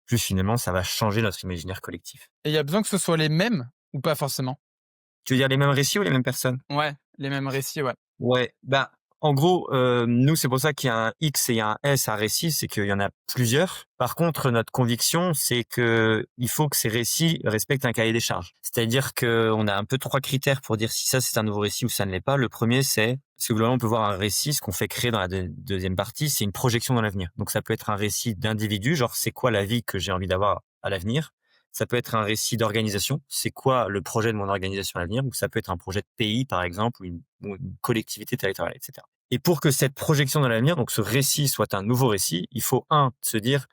plus finalement ça va changer notre imaginaire collectif. Et il y a besoin que ce soit les mêmes ou pas forcément? Tu veux dire les mêmes récits ou les mêmes personnes? Ouais, les mêmes récits, ouais. Ouais, bah, en gros, nous, c'est pour ça qu'il y a un X et il y a un S à récit, c'est qu'il y en a plusieurs. Par contre, notre conviction, c'est que il faut que ces récits respectent un cahier des charges. C'est-à-dire qu'on a un peu 3 critères pour dire si ça, c'est un nouveau récit ou ça ne l'est pas. Le premier, c'est parce que globalement, on peut voir un récit, ce qu'on fait créer dans la deuxième partie, c'est une projection dans l'avenir. Donc ça peut être un récit d'individu, genre c'est quoi la vie que j'ai envie d'avoir à l'avenir? Ça peut être un récit d'organisation. C'est quoi le projet de mon organisation à l'avenir? Ou ça peut être un projet de pays, par exemple, ou une collectivité territoriale, etc. Et pour que cette projection dans l'avenir, donc ce récit soit un nouveau récit, il faut se dire,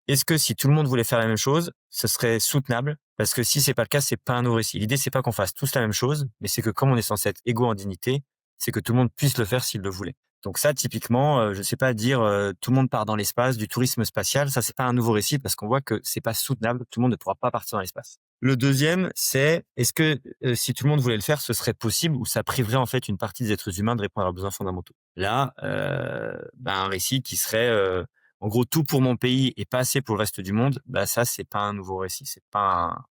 est-ce que si tout le monde voulait faire la même chose, ce serait soutenable? Parce que si c'est pas le cas, c'est pas un nouveau récit. L'idée, c'est pas qu'on fasse tous la même chose, mais c'est que comme on est censé être égaux en dignité, c'est que tout le monde puisse le faire s'il le voulait. Donc ça, typiquement, je sais pas dire, tout le monde part dans l'espace, du tourisme spatial, ça c'est pas un nouveau récit parce qu'on voit que c'est pas soutenable, tout le monde ne pourra pas partir dans l'espace. Le deuxième, c'est est-ce que si tout le monde voulait le faire, ce serait possible ou ça priverait en fait une partie des êtres humains de répondre à leurs besoins fondamentaux. Là, un récit qui serait en gros tout pour mon pays et pas assez pour le reste du monde, bah ça c'est pas un nouveau récit, c'est pas un...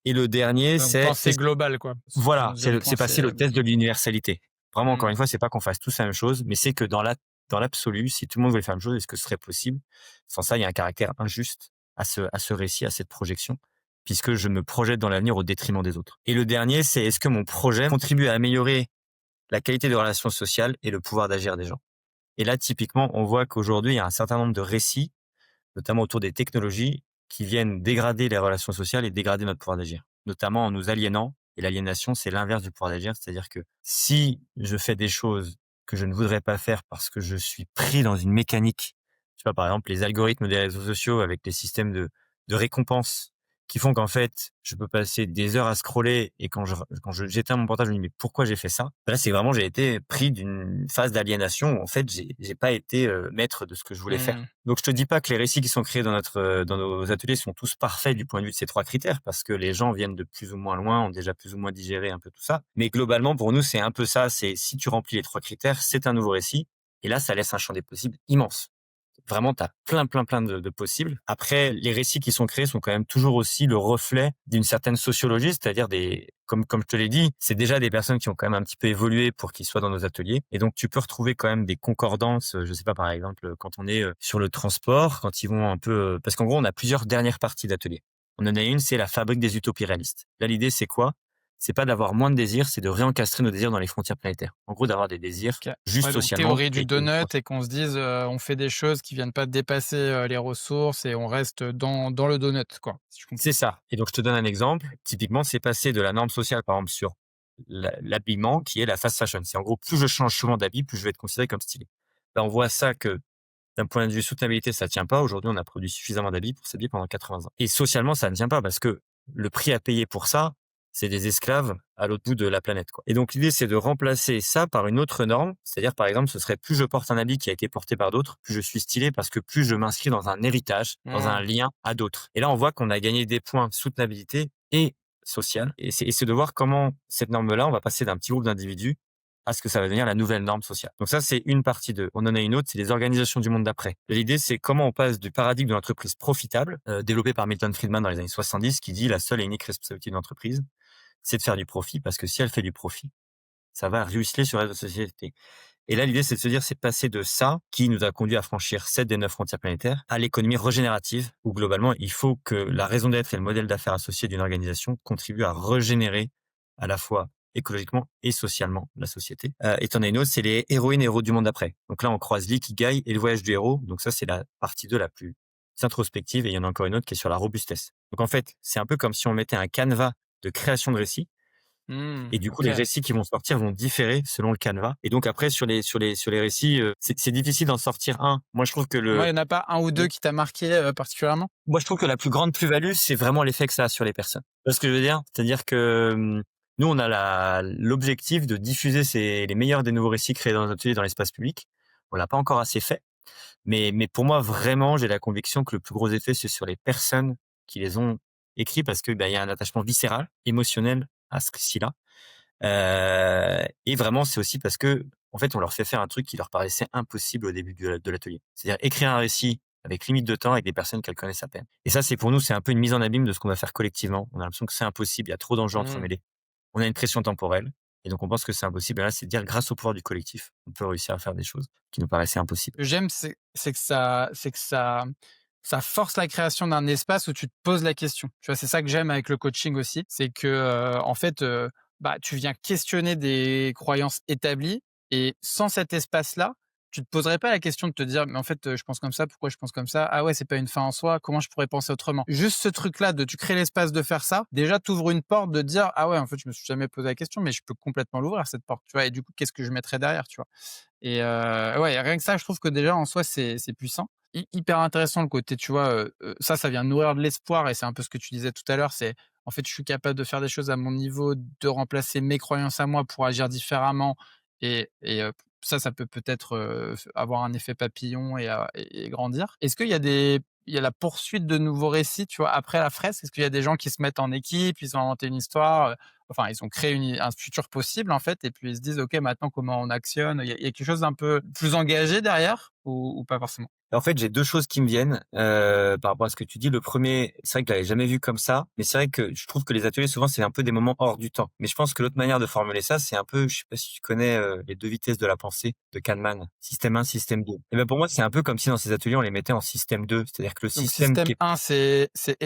Et le dernier, Donc c'est pensée globale, quoi. voilà, Mon deuxième point, c'est passer le c'est test de l'universalité. Vraiment, encore mmh. une fois, c'est pas qu'on fasse tous la même chose, mais c'est que dans l'absolu, si tout le monde voulait faire la même chose, est-ce que ce serait possible? Sans ça, il y a un caractère injuste à ce récit, à cette projection, puisque je me projette dans l'avenir au détriment des autres. Et le dernier, c'est est-ce que mon projet contribue à améliorer la qualité de relations sociales et le pouvoir d'agir des gens? Et là, typiquement, on voit qu'aujourd'hui, il y a un certain nombre de récits, notamment autour des technologies, qui viennent dégrader les relations sociales et dégrader notre pouvoir d'agir, notamment en nous aliénant. Et l'aliénation, c'est l'inverse du pouvoir d'agir, c'est-à-dire que si je fais des choses que je ne voudrais pas faire parce que je suis pris dans une mécanique, je sais pas, par exemple, les algorithmes des réseaux sociaux avec les systèmes de récompense qui font qu'en fait, je peux passer des heures à scroller et quand je j'éteins mon portable, je me dis mais pourquoi j'ai fait ça? Là, c'est vraiment j'ai été pris d'une phase d'aliénation où en fait, j'ai pas été maître de ce que je voulais faire. Mmh. Donc je te dis pas que les récits qui sont créés dans nos ateliers sont tous parfaits du point de vue de ces 3 critères parce que les gens viennent de plus ou moins loin, ont déjà plus ou moins digéré un peu tout ça. Mais globalement, pour nous, c'est un peu ça, c'est si tu remplis les 3 critères, c'est un nouveau récit et là, ça laisse un champ des possibles immense. Vraiment, tu as plein de possibles. Après, les récits qui sont créés sont quand même toujours aussi le reflet d'une certaine sociologie, c'est-à-dire comme je te l'ai dit, c'est déjà des personnes qui ont quand même un petit peu évolué pour qu'ils soient dans nos ateliers. Et donc, tu peux retrouver quand même des concordances. Je sais pas, par exemple, quand on est sur le transport, quand ils vont un peu, parce qu'en gros, on a plusieurs dernières parties d'atelier. On en a une, c'est la fabrique des utopies réalistes. Là, l'idée, c'est quoi? C'est pas d'avoir moins de désirs, c'est de réencastrer nos désirs dans les frontières planétaires. En gros, d'avoir des désirs OK. juste Ouais, donc socialement théorie du et donut et qu'on se dise, on fait des choses qui viennent pas dépasser, les ressources et on reste dans le donut, quoi, si je comprends. c'est ça. Et donc, je te donne un exemple. Typiquement, c'est passé de la norme sociale, par exemple, sur l'habillement, qui est la fast fashion. C'est en gros, plus je change souvent d'habit, plus je vais être considéré comme stylé. Là, on voit ça que d'un point de vue soutenabilité, ça tient pas. Aujourd'hui, on a produit suffisamment d'habits pour s'habiller pendant 80 ans. Et socialement, ça ne tient pas parce que le prix à payer pour ça, c'est des esclaves à l'autre bout de la planète, quoi. Et donc, l'idée, c'est de remplacer ça par une autre norme. C'est-à-dire, par exemple, ce serait plus je porte un habit qui a été porté par d'autres, plus je suis stylé parce que plus je m'inscris dans un héritage, dans un Mmh. lien à d'autres. Et là, on voit qu'on a gagné des points soutenabilité et social. Et c'est de voir comment cette norme-là, on va passer d'un petit groupe d'individus à ce que ça va devenir la nouvelle norme sociale. Donc ça, c'est une partie de. On en a une autre, c'est les organisations du monde d'après. L'idée, c'est comment on passe du paradigme de l'entreprise profitable, développé par Milton Friedman dans les années 70, qui dit la seule et unique responsabilité d'une entreprise, c'est de faire du profit, parce que si elle fait du profit, ça va ruisseler sur la société. Et là, l'idée, c'est de se dire, c'est de passer de ça, qui nous a conduit à franchir 7 des 9 frontières planétaires, à l'économie régénérative, où globalement, il faut que la raison d'être et le modèle d'affaires associé d'une organisation contribuent à régénérer à la fois écologiquement et socialement la société. Et t'en as une autre, c'est les héroïnes et héros du monde d'après. Donc là, on croise l'ikigai et le voyage du héros. Donc ça, c'est la partie 2 la plus introspective. Et il y en a encore une autre qui est sur la robustesse. Donc en fait, c'est un peu comme si on mettait un canevas de création de récits. Et du coup, les OK. récits qui vont sortir vont différer selon le canevas. Et donc après, sur les récits, c'est difficile d'en sortir un. Moi, je trouve que Ouais, il y en a pas un ou 2 qui t'a marqué, particulièrement? la plus grande plus-value, c'est vraiment l'effet que ça a sur les personnes. Tu vois ce que je veux dire? C'est-à-dire que nous, on a l'objectif de diffuser les meilleurs des nouveaux récits créés dans nos ateliers dans l'espace public. On l'a pas encore assez fait, mais pour moi, vraiment, j'ai la conviction que le plus gros effet, c'est sur les personnes qui les ont écrits, parce que il y a un attachement viscéral, émotionnel à ce récit-là. Et vraiment, c'est aussi parce que, en fait, on leur fait faire un truc qui leur paraissait impossible au début de l'atelier. C'est-à-dire écrire un récit avec limite de temps avec des personnes qu'elles connaissent à peine. Et ça, c'est pour nous, c'est un peu une mise en abîme de ce qu'on va faire collectivement. On a l'impression que c'est impossible, il y a trop d'enjeux Mmh. entremêlés. On a une pression temporelle et donc on pense que c'est impossible. Et là, c'est de dire grâce au pouvoir du collectif, on peut réussir à faire des choses qui nous paraissaient impossibles. Que j'aime, c'est que ça force la création d'un espace où tu te poses la question. Tu vois? C'est ça que j'aime avec le coaching aussi, c'est que, en fait, bah, tu viens questionner des croyances établies et sans cet espace-là, tu te poserais pas la question de te dire: «Mais en fait, je pense comme ça, pourquoi je pense comme ça? Ah ouais, c'est pas une fin en soi, comment je pourrais penser autrement?» Juste ce truc-là de tu crées l'espace de faire ça, déjà tu ouvres une porte de dire: «Ah ouais, en fait, je me suis jamais posé la question, mais je peux complètement l'ouvrir cette porte», tu vois? Et du coup, qu'est-ce que je mettrais derrière, tu vois? Et ouais, rien que ça, je trouve que déjà en soi, c'est puissant. Hyper intéressant le côté, tu vois, ça vient nourrir de l'espoir et c'est un peu ce que tu disais tout à l'heure, c'est en fait, je suis capable de faire des choses à mon niveau, de remplacer mes croyances à moi pour agir différemment et ça peut-être, f avoir un effet papillon et grandir. Est-ce qu'il y a il y a la poursuite de nouveaux récits, tu vois, après la fresque? Est-ce qu'il y a des gens qui se mettent en équipe, ils ont inventé une histoire, enfin, ils ont créé un futur possible, en fait, et puis ils se disent: «OK, maintenant comment on actionne?» Il y a quelque chose d'un peu plus engagé derrière ou pas forcément? En fait, j'ai 2 choses qui me viennent, par rapport à ce que tu dis. Le premier, c'est vrai que je l'avais jamais vu comme ça, mais c'est vrai que je trouve que les ateliers, souvent, c'est un peu des moments hors du temps. Mais je pense que l'autre manière de formuler ça, c'est un peu, je sais pas si tu connais, les 2 vitesses de la pensée de Kahneman, système 1, système 2. Et ben, pour moi, c'est un peu comme si dans ces ateliers, on les mettait en système 2. C'est-à-dire que le Donc système système qui est 1,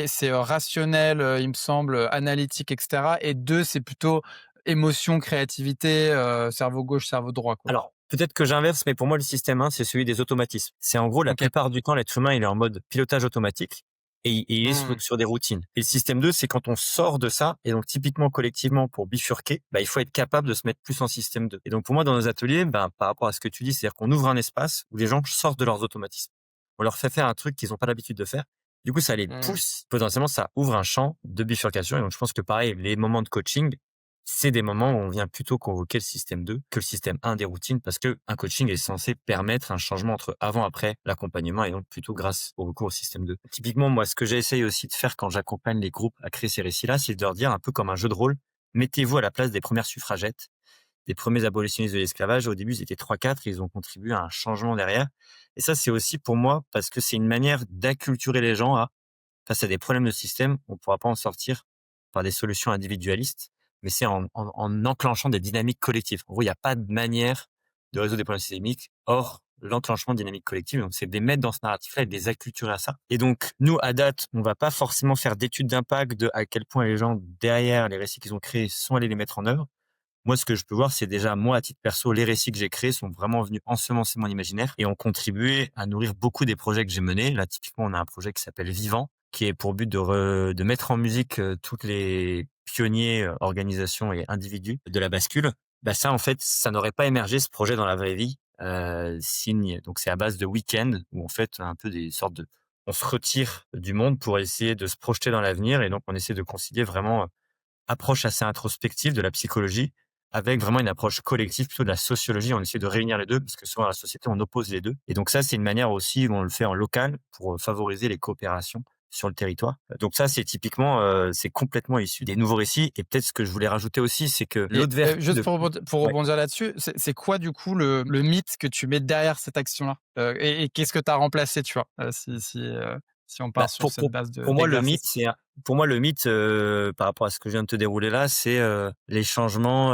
c'est rationnel, il me semble, analytique et cetera, et 2, c'est plutôt émotion, créativité, cerveau gauche, cerveau droit, quoi. alors, peut-être que j'inverse, mais pour moi, le système 1, c'est celui des automatismes. C'est en gros, la OK. plupart du temps, l'être humain, il est en mode pilotage automatique et il est Mmh. sur des routines. Et le système 2, c'est quand on sort de ça, et donc typiquement, collectivement, pour bifurquer, il faut être capable de se mettre plus en système 2. Et donc, pour moi, dans nos ateliers, par rapport à ce que tu dis, c'est-à-dire qu'on ouvre un espace où les gens sortent de leurs automatismes. On leur fait faire un truc qu'ils n'ont pas l'habitude de faire. Du coup, ça les Mmh. pousse. Potentiellement, ça ouvre un champ de bifurcation. Et donc, je pense que pareil, les moments de coaching, c'est des moments où on vient plutôt convoquer le système 2 que le système 1 des routines, parce que un coaching est censé permettre un changement entre avant-après l'accompagnement, et donc plutôt grâce au recours au système 2. Typiquement, moi, ce que j'essaye aussi de faire quand j'accompagne les groupes à créer ces récits-là, c'est de leur dire un peu comme un jeu de rôle: mettez-vous à la place des premières suffragettes, des premiers abolitionnistes de l'esclavage. Au début, ils étaient 3-4, ils ont contribué à un changement derrière. Et ça, c'est aussi pour moi parce que c'est une manière d'acculturer les gens à, face à des problèmes de système, on ne pourra pas en sortir par des solutions individualistes, mais c'est en enclenchant des dynamiques collectives. En gros, il n'y a pas de manière de résoudre des problèmes systémiques hors l'enclenchement de dynamiques collectives. Donc, c'est de les mettre dans ce narratif-là et de les acculturer à ça. Et donc, nous, à date, on va pas forcément faire d'études d'impact de à quel point les gens, derrière les récits qu'ils ont créés, sont allés les mettre en œuvre. Moi, ce que je peux voir, c'est déjà, moi, à titre perso, les récits que j'ai créés sont vraiment venus ensemencer mon imaginaire et ont contribué à nourrir beaucoup des projets que j'ai menés. Là, typiquement, on a un projet qui s'appelle Vivant, qui est pour but de mettre en musique toutes les pionniers, organisations et individus de la bascule. Ça, en fait, ça n'aurait pas émergé, ce projet, dans la vraie vie, signe. Donc, c'est à base de week-ends où, en fait, un peu des sortes de, on se retire du monde pour essayer de se projeter dans l'avenir. Et donc, on essaie de concilier vraiment approche assez introspective de la psychologie avec vraiment une approche collective, plutôt de la sociologie. On essaie de réunir les 2 parce que souvent dans la société, on oppose les 2. Et donc ça, c'est une manière aussi où on le fait en local pour favoriser les coopérations sur le territoire. Donc ça, c'est typiquement, c'est complètement issu des nouveaux récits. Et peut-être ce que je voulais rajouter aussi, c'est que Et l'autre vertu juste de pour ouais. rebondir là-dessus, c'est quoi du coup le mythe que tu mets derrière cette action-là? Et qu'est-ce que tu as remplacé, tu vois? Si on part Bah, sur cette base pour moi, le mythe, d'exercice. c'est un pour moi, le mythe, par rapport à ce que je viens de te dérouler là, c'est, les changements,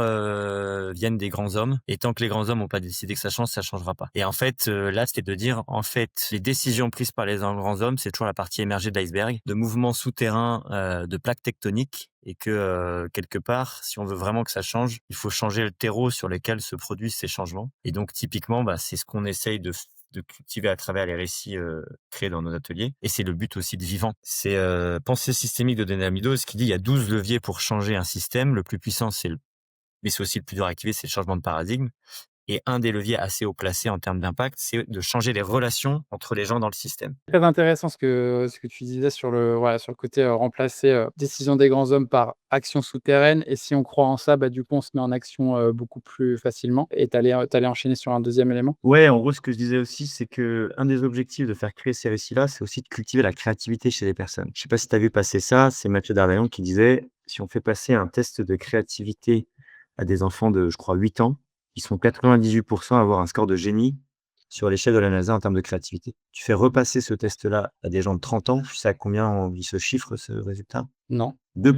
viennent des grands hommes et tant que les grands hommes ont pas décidé que ça changera pas. Et en fait, là, c'était de dire, en fait, les décisions prises par les grands hommes, c'est toujours la partie émergée de l'iceberg, de mouvements souterrains, de plaques tectoniques et que, quelque part, si on veut vraiment que ça change, il faut changer le terreau sur lequel se produisent ces changements. Et donc typiquement, bah, c'est ce qu'on essaye de cultiver à travers les récits, créés dans nos ateliers et c'est le but aussi de Vivant. C'est, Pensée systémique de Denis Meadows qui dit: «Il y a 12 leviers pour changer un système. Le plus puissant, mais c'est aussi le plus dur à activer, c'est le changement de paradigme». Et un des leviers assez haut placé en termes d'impact, c'est de changer les relations entre les gens dans le système. Très intéressant ce que tu disais sur le voilà, sur le côté, remplacer, décision des grands hommes par action souterraine et si on croit en ça, bah, du coup, on se met en action, beaucoup plus facilement et tu allais enchaîner sur un deuxième élément? Ouais, en gros, ce que je disais aussi, c'est que un des objectifs de faire créer ces récits-là, c'est aussi de cultiver la créativité chez les personnes. Je sais pas si tu as vu passer ça, c'est Mathieu Darnaillon qui disait: «Si on fait passer un test de créativité à des enfants de, je crois, 8 ans, ils sont 98 à avoir un score de génie sur l'échelle de la NASA en termes de créativité». Tu fais repasser ce test-là à des gens de 30 ans, tu sais à combien il se chiffre ce résultat? Non? 2.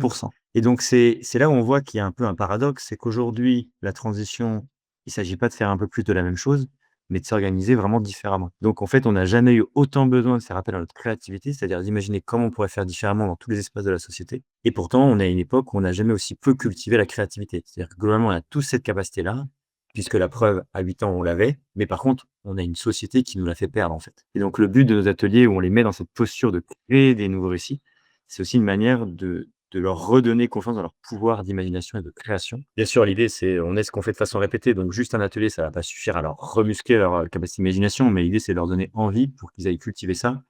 Et donc c'est là où on voit qu'il y a un peu un paradoxe, c'est qu'aujourd'hui, la transition, il s'agit pas de faire un peu plus de la même chose, mais de s'organiser vraiment différemment. Donc en fait, on n'a jamais eu autant besoin de faire appel à notre créativité, c'est-à-dire d'imaginer comment on pourrait faire différemment dans tous les espaces de la société. Et pourtant, on est à une époque où on n'a jamais aussi peu cultivé la créativité. C'est-à-dire que globalement, on a tous cette capacité-là, puisque la preuve, à 8 ans, on l'avait, mais par contre, on a une société qui nous l'a fait perdre, en fait. Et donc le but de nos ateliers où on les met dans cette posture de créer des nouveaux récits, c'est aussi une manière de leur redonner confiance dans leur pouvoir d'imagination et de création. Bien sûr, l'idée, c'est on est ce qu'on fait de façon répétée, donc juste un atelier, ça va pas suffire à leur remuscler leur, capacité d'imagination, mais l'idée, c'est de leur donner envie pour qu'ils aillent cultiver ça.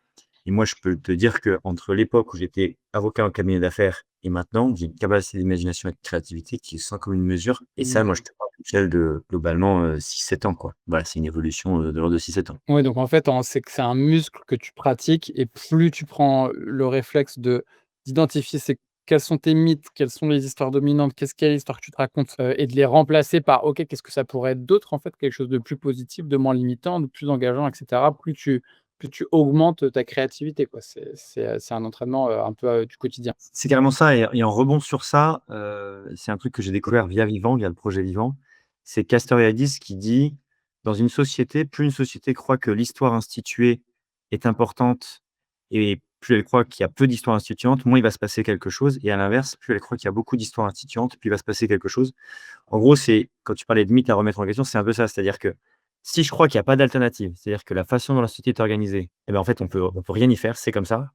Et moi, je peux te dire qu'entre l'époque où j'étais avocat en cabinet d'affaires et maintenant, j'ai une capacité d'imagination et de créativité qui est sans commune mesure et ça, Mmh. moi, je te parle d'une échelle de globalement, 6-7 ans, quoi. Voilà, c'est une évolution, de l'ordre de 6-7 ans. Ouais, donc en fait, c'est que c'est un muscle que tu pratiques et plus tu prends le réflexe d'identifier quels sont tes mythes, quelles sont les histoires dominantes, quelle est l'histoire que tu te racontes, et de les remplacer par: «OK, qu'est-ce que ça pourrait être d'autre?» en fait, quelque chose de plus positif, de moins limitant, de plus engageant et cetera. Plus tu augmentes ta créativité, quoi. C'est un entraînement, un peu, du quotidien. C'est carrément ça et en rebond sur ça, c'est un truc que j'ai découvert via Vivant, via le projet Vivant. C'est Castoriadis qui dit: «Dans une société, plus une société croit que l'histoire instituée est importante et plus elle croit qu'il y a peu d'histoires instituantes, moins il va se passer quelque chose et à l'inverse, plus elle croit qu'il y a beaucoup d'histoires instituantes, plus il va se passer quelque chose». En gros, c'est quand tu parlais de mythe à remettre en question, c'est un peu ça. C'est-à-dire que si je crois qu'il y a pas d'alternative, c'est-à-dire que la façon dont la société est organisée, et ben, en fait, on peut rien y faire, c'est comme ça.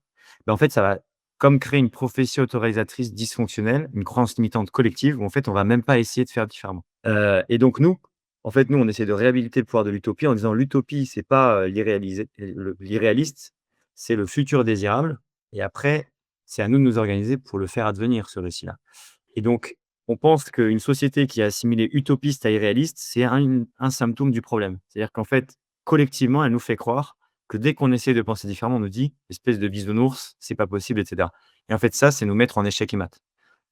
Ben, en fait, ça va comme créer une prophétie autorisatrice dysfonctionnelle, une croyance limitante collective où en fait, on va même pas essayer de faire différemment. Et donc nous, en fait, nous, on essaie de réhabiliter le pouvoir de l'utopie en disant: «L'utopie, c'est pas, l'irréaliste, c'est le futur désirable et après, c'est à nous de nous organiser pour le faire advenir, ce récit-là». Et donc, on pense qu'une société qui a assimilé utopiste à irréaliste, c'est un symptôme du problème. C'est-à-dire qu'en fait, collectivement, elle nous fait croire que dès qu'on essaie de penser différemment, on nous dit: «Espèce de bisounours, c'est pas possible» et cetera. Et en fait, ça, c'est nous mettre en échec et mat.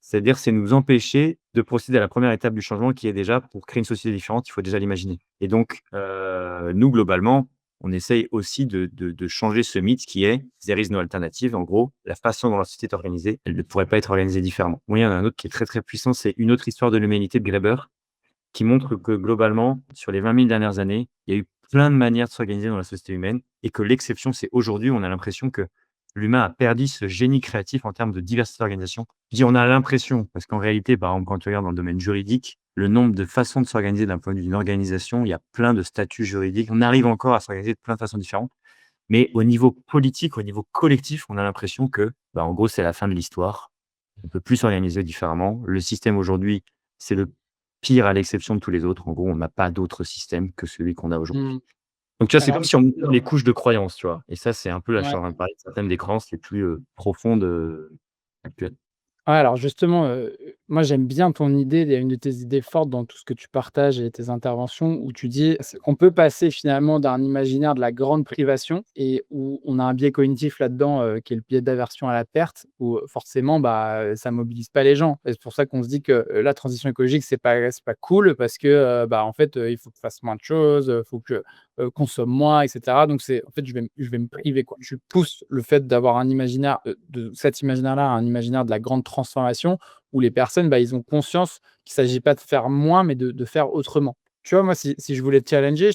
C'est-à-dire, c'est nous empêcher de procéder à la première étape du changement qui est déjà, pour créer une société différente, il faut déjà l'imaginer. Et donc, nous, globalement, on essaye aussi de changer ce mythe qui est: «There is no alternative». En gros, la façon dont la société est organisée, elle ne pourrait pas être organisée différemment. Moi, il y en a un autre qui est très, très puissant, c'est «Une autre histoire de l'humanité» de Graeber, qui montre que globalement, sur les 20 000 dernières années, il y a eu plein de manières de s'organiser dans la société humaine et que l'exception, c'est aujourd'hui, on a l'impression que l'humain a perdu ce génie créatif en termes de diversité d'organisation. Je dis on a l'impression, parce qu'en réalité, par exemple, quand tu regardes dans le domaine juridique, le nombre de façons de s'organiser d'un point de vue d'une organisation, il y a plein de statuts juridiques. On arrive encore à s'organiser de plein de façons différentes. Mais au niveau politique, au niveau collectif, on a l'impression que, bah, en gros, c'est la fin de l'histoire. On ne peut plus s'organiser différemment. Le système aujourd'hui, c'est le pire à l'exception de tous les autres. En gros, on n'a pas d'autre système que celui qu'on a aujourd'hui. Mmh. Donc, tu vois, c'est Alors comme si on montait les couches de croyances, tu vois? Et ça, c'est un peu là, je suis ouais. en train de parler de certaines des croyances les plus, profondes, actuelles. Ouais, alors justement, Moi, j'aime bien ton idée. Il y a une de tes idées fortes dans tout ce que tu partages et tes interventions où tu dis on peut passer finalement d'un imaginaire de la grande privation et où on a un biais cognitif là-dedans qui est le biais d'aversion à la perte, où forcément, ça mobilise pas les gens. Et c'est pour ça qu'on se dit que la transition écologique, c'est pas cool parce que en fait, il faut que je fasse moins de choses, il faut que consomme moins, etc. Donc, en fait, je vais me priver, quoi. Je pousse le fait d'avoir un imaginaire, de cet imaginaire-là, à un imaginaire de la grande transformation où les personnes, ils ont conscience qu'il ne s'agit pas de faire moins, mais de faire autrement. Tu vois, moi, si je voulais te challenger,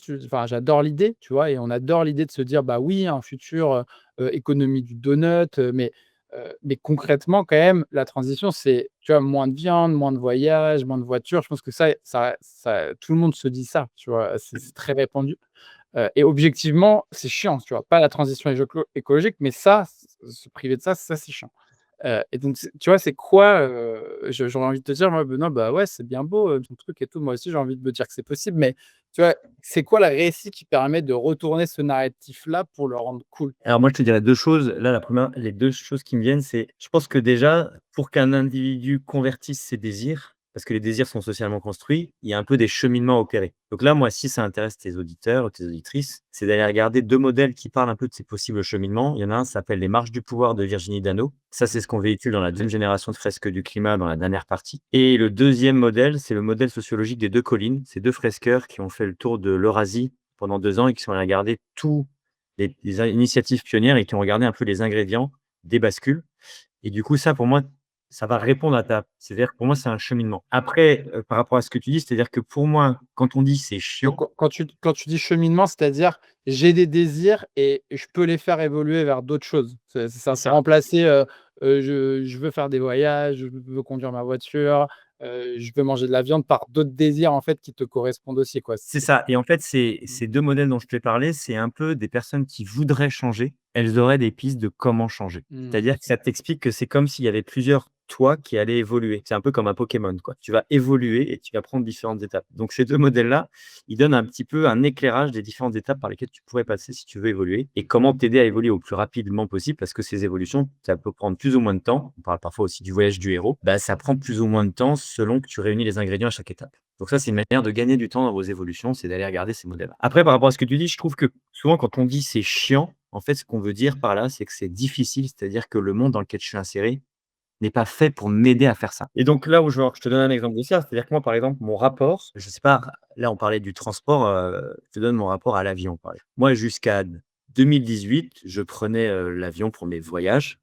j'adore l'idée, tu vois, et on adore l'idée de se dire, bah oui, un futur économie du donut, mais concrètement, quand même, la transition, c'est, tu vois, moins de viande, moins de voyages, moins de voitures. Je pense que tout le monde se dit ça, tu vois, c'est très répandu. Et objectivement, c'est chiant, tu vois, pas la transition écologique, mais ça, se priver de ça, c'est chiant. Et donc tu vois, c'est quoi, j'aurais envie de te dire, moi, Benoît, bah, ouais, c'est bien beau, ton truc et tout. Moi aussi, j'ai envie de me dire que c'est possible, mais tu vois, c'est quoi la réussite qui permet de retourner ce narratif-là pour le rendre cool? Alors moi, je te dirais 2 choses. Là, les 2 choses qui me viennent, c'est je pense que déjà, pour qu'un individu convertisse ses désirs, parce que les désirs sont socialement construits, il y a un peu des cheminements à opérer. Donc là, moi, si ça intéresse tes auditeurs ou tes auditrices, c'est d'aller regarder 2 modèles qui parlent un peu de ces possibles cheminements. Il y en a un, ça s'appelle «Les marches du pouvoir» de Virginie Dano. Ça, c'est ce qu'on véhicule dans la deuxième génération de fresques du climat dans la dernière partie. Et le deuxième modèle, c'est le modèle sociologique des 2 collines. Ces 2 fresqueurs qui ont fait le tour de l'Eurasie pendant 2 ans et qui sont allés regarder tout les initiatives pionnières et qui ont regardé un peu les ingrédients des bascules et du coup, ça, pour moi, ça va répondre à ta c'est-à-dire que pour moi, c'est un cheminement. Après, par rapport à ce que tu dis, c'est-à-dire que pour moi, quand on dit: «C'est Donc chiant», quand tu dis cheminement, c'est-à-dire j'ai des désirs et je peux les faire évoluer vers d'autres choses. C'est ça, c'est c'est ça. remplacer, je veux faire des voyages, je veux conduire ma voiture, je veux manger de la viande par d'autres désirs en fait qui te correspondent aussi, quoi. C'est ça et en fait, ces 2 modèles dont je t'ai parlé, c'est un peu des personnes qui voudraient changer. Elles auraient des pistes de comment changer. Mmh. C'est-à-dire que ça t'explique que c'est comme s'il y avait plusieurs toi qui allaient évoluer. C'est un peu comme un Pokémon, quoi. Tu vas évoluer et tu vas prendre différentes étapes. Donc ces 2 modèles-là, ils donnent un petit peu un éclairage des différentes étapes par lesquelles tu pourrais passer si tu veux évoluer et comment t'aider à évoluer au plus rapidement possible parce que ces évolutions, ça peut prendre plus ou moins de temps. On parle parfois aussi du voyage du héros. Bah, ça prend plus ou moins de temps selon que tu réunis les ingrédients à chaque étape. Donc ça, c'est une manière de gagner du temps dans vos évolutions, c'est d'aller regarder ces modèles. Après, par rapport à ce que tu dis, je trouve que souvent quand on dit c'est chiant, en fait, ce qu'on veut dire par là, c'est que c'est difficile, c'est-à-dire que le monde dans lequel je suis inséré n'est pas fait pour m'aider à faire ça. Et donc là où je te donne un exemple de ça, c'est-à-dire que moi, par exemple, mon rapport, je sais pas, là on parlait du transport, je te donne mon rapport à l'avion, par exemple. Moi, jusqu'à 2018, je prenais, l'avion pour mes voyages,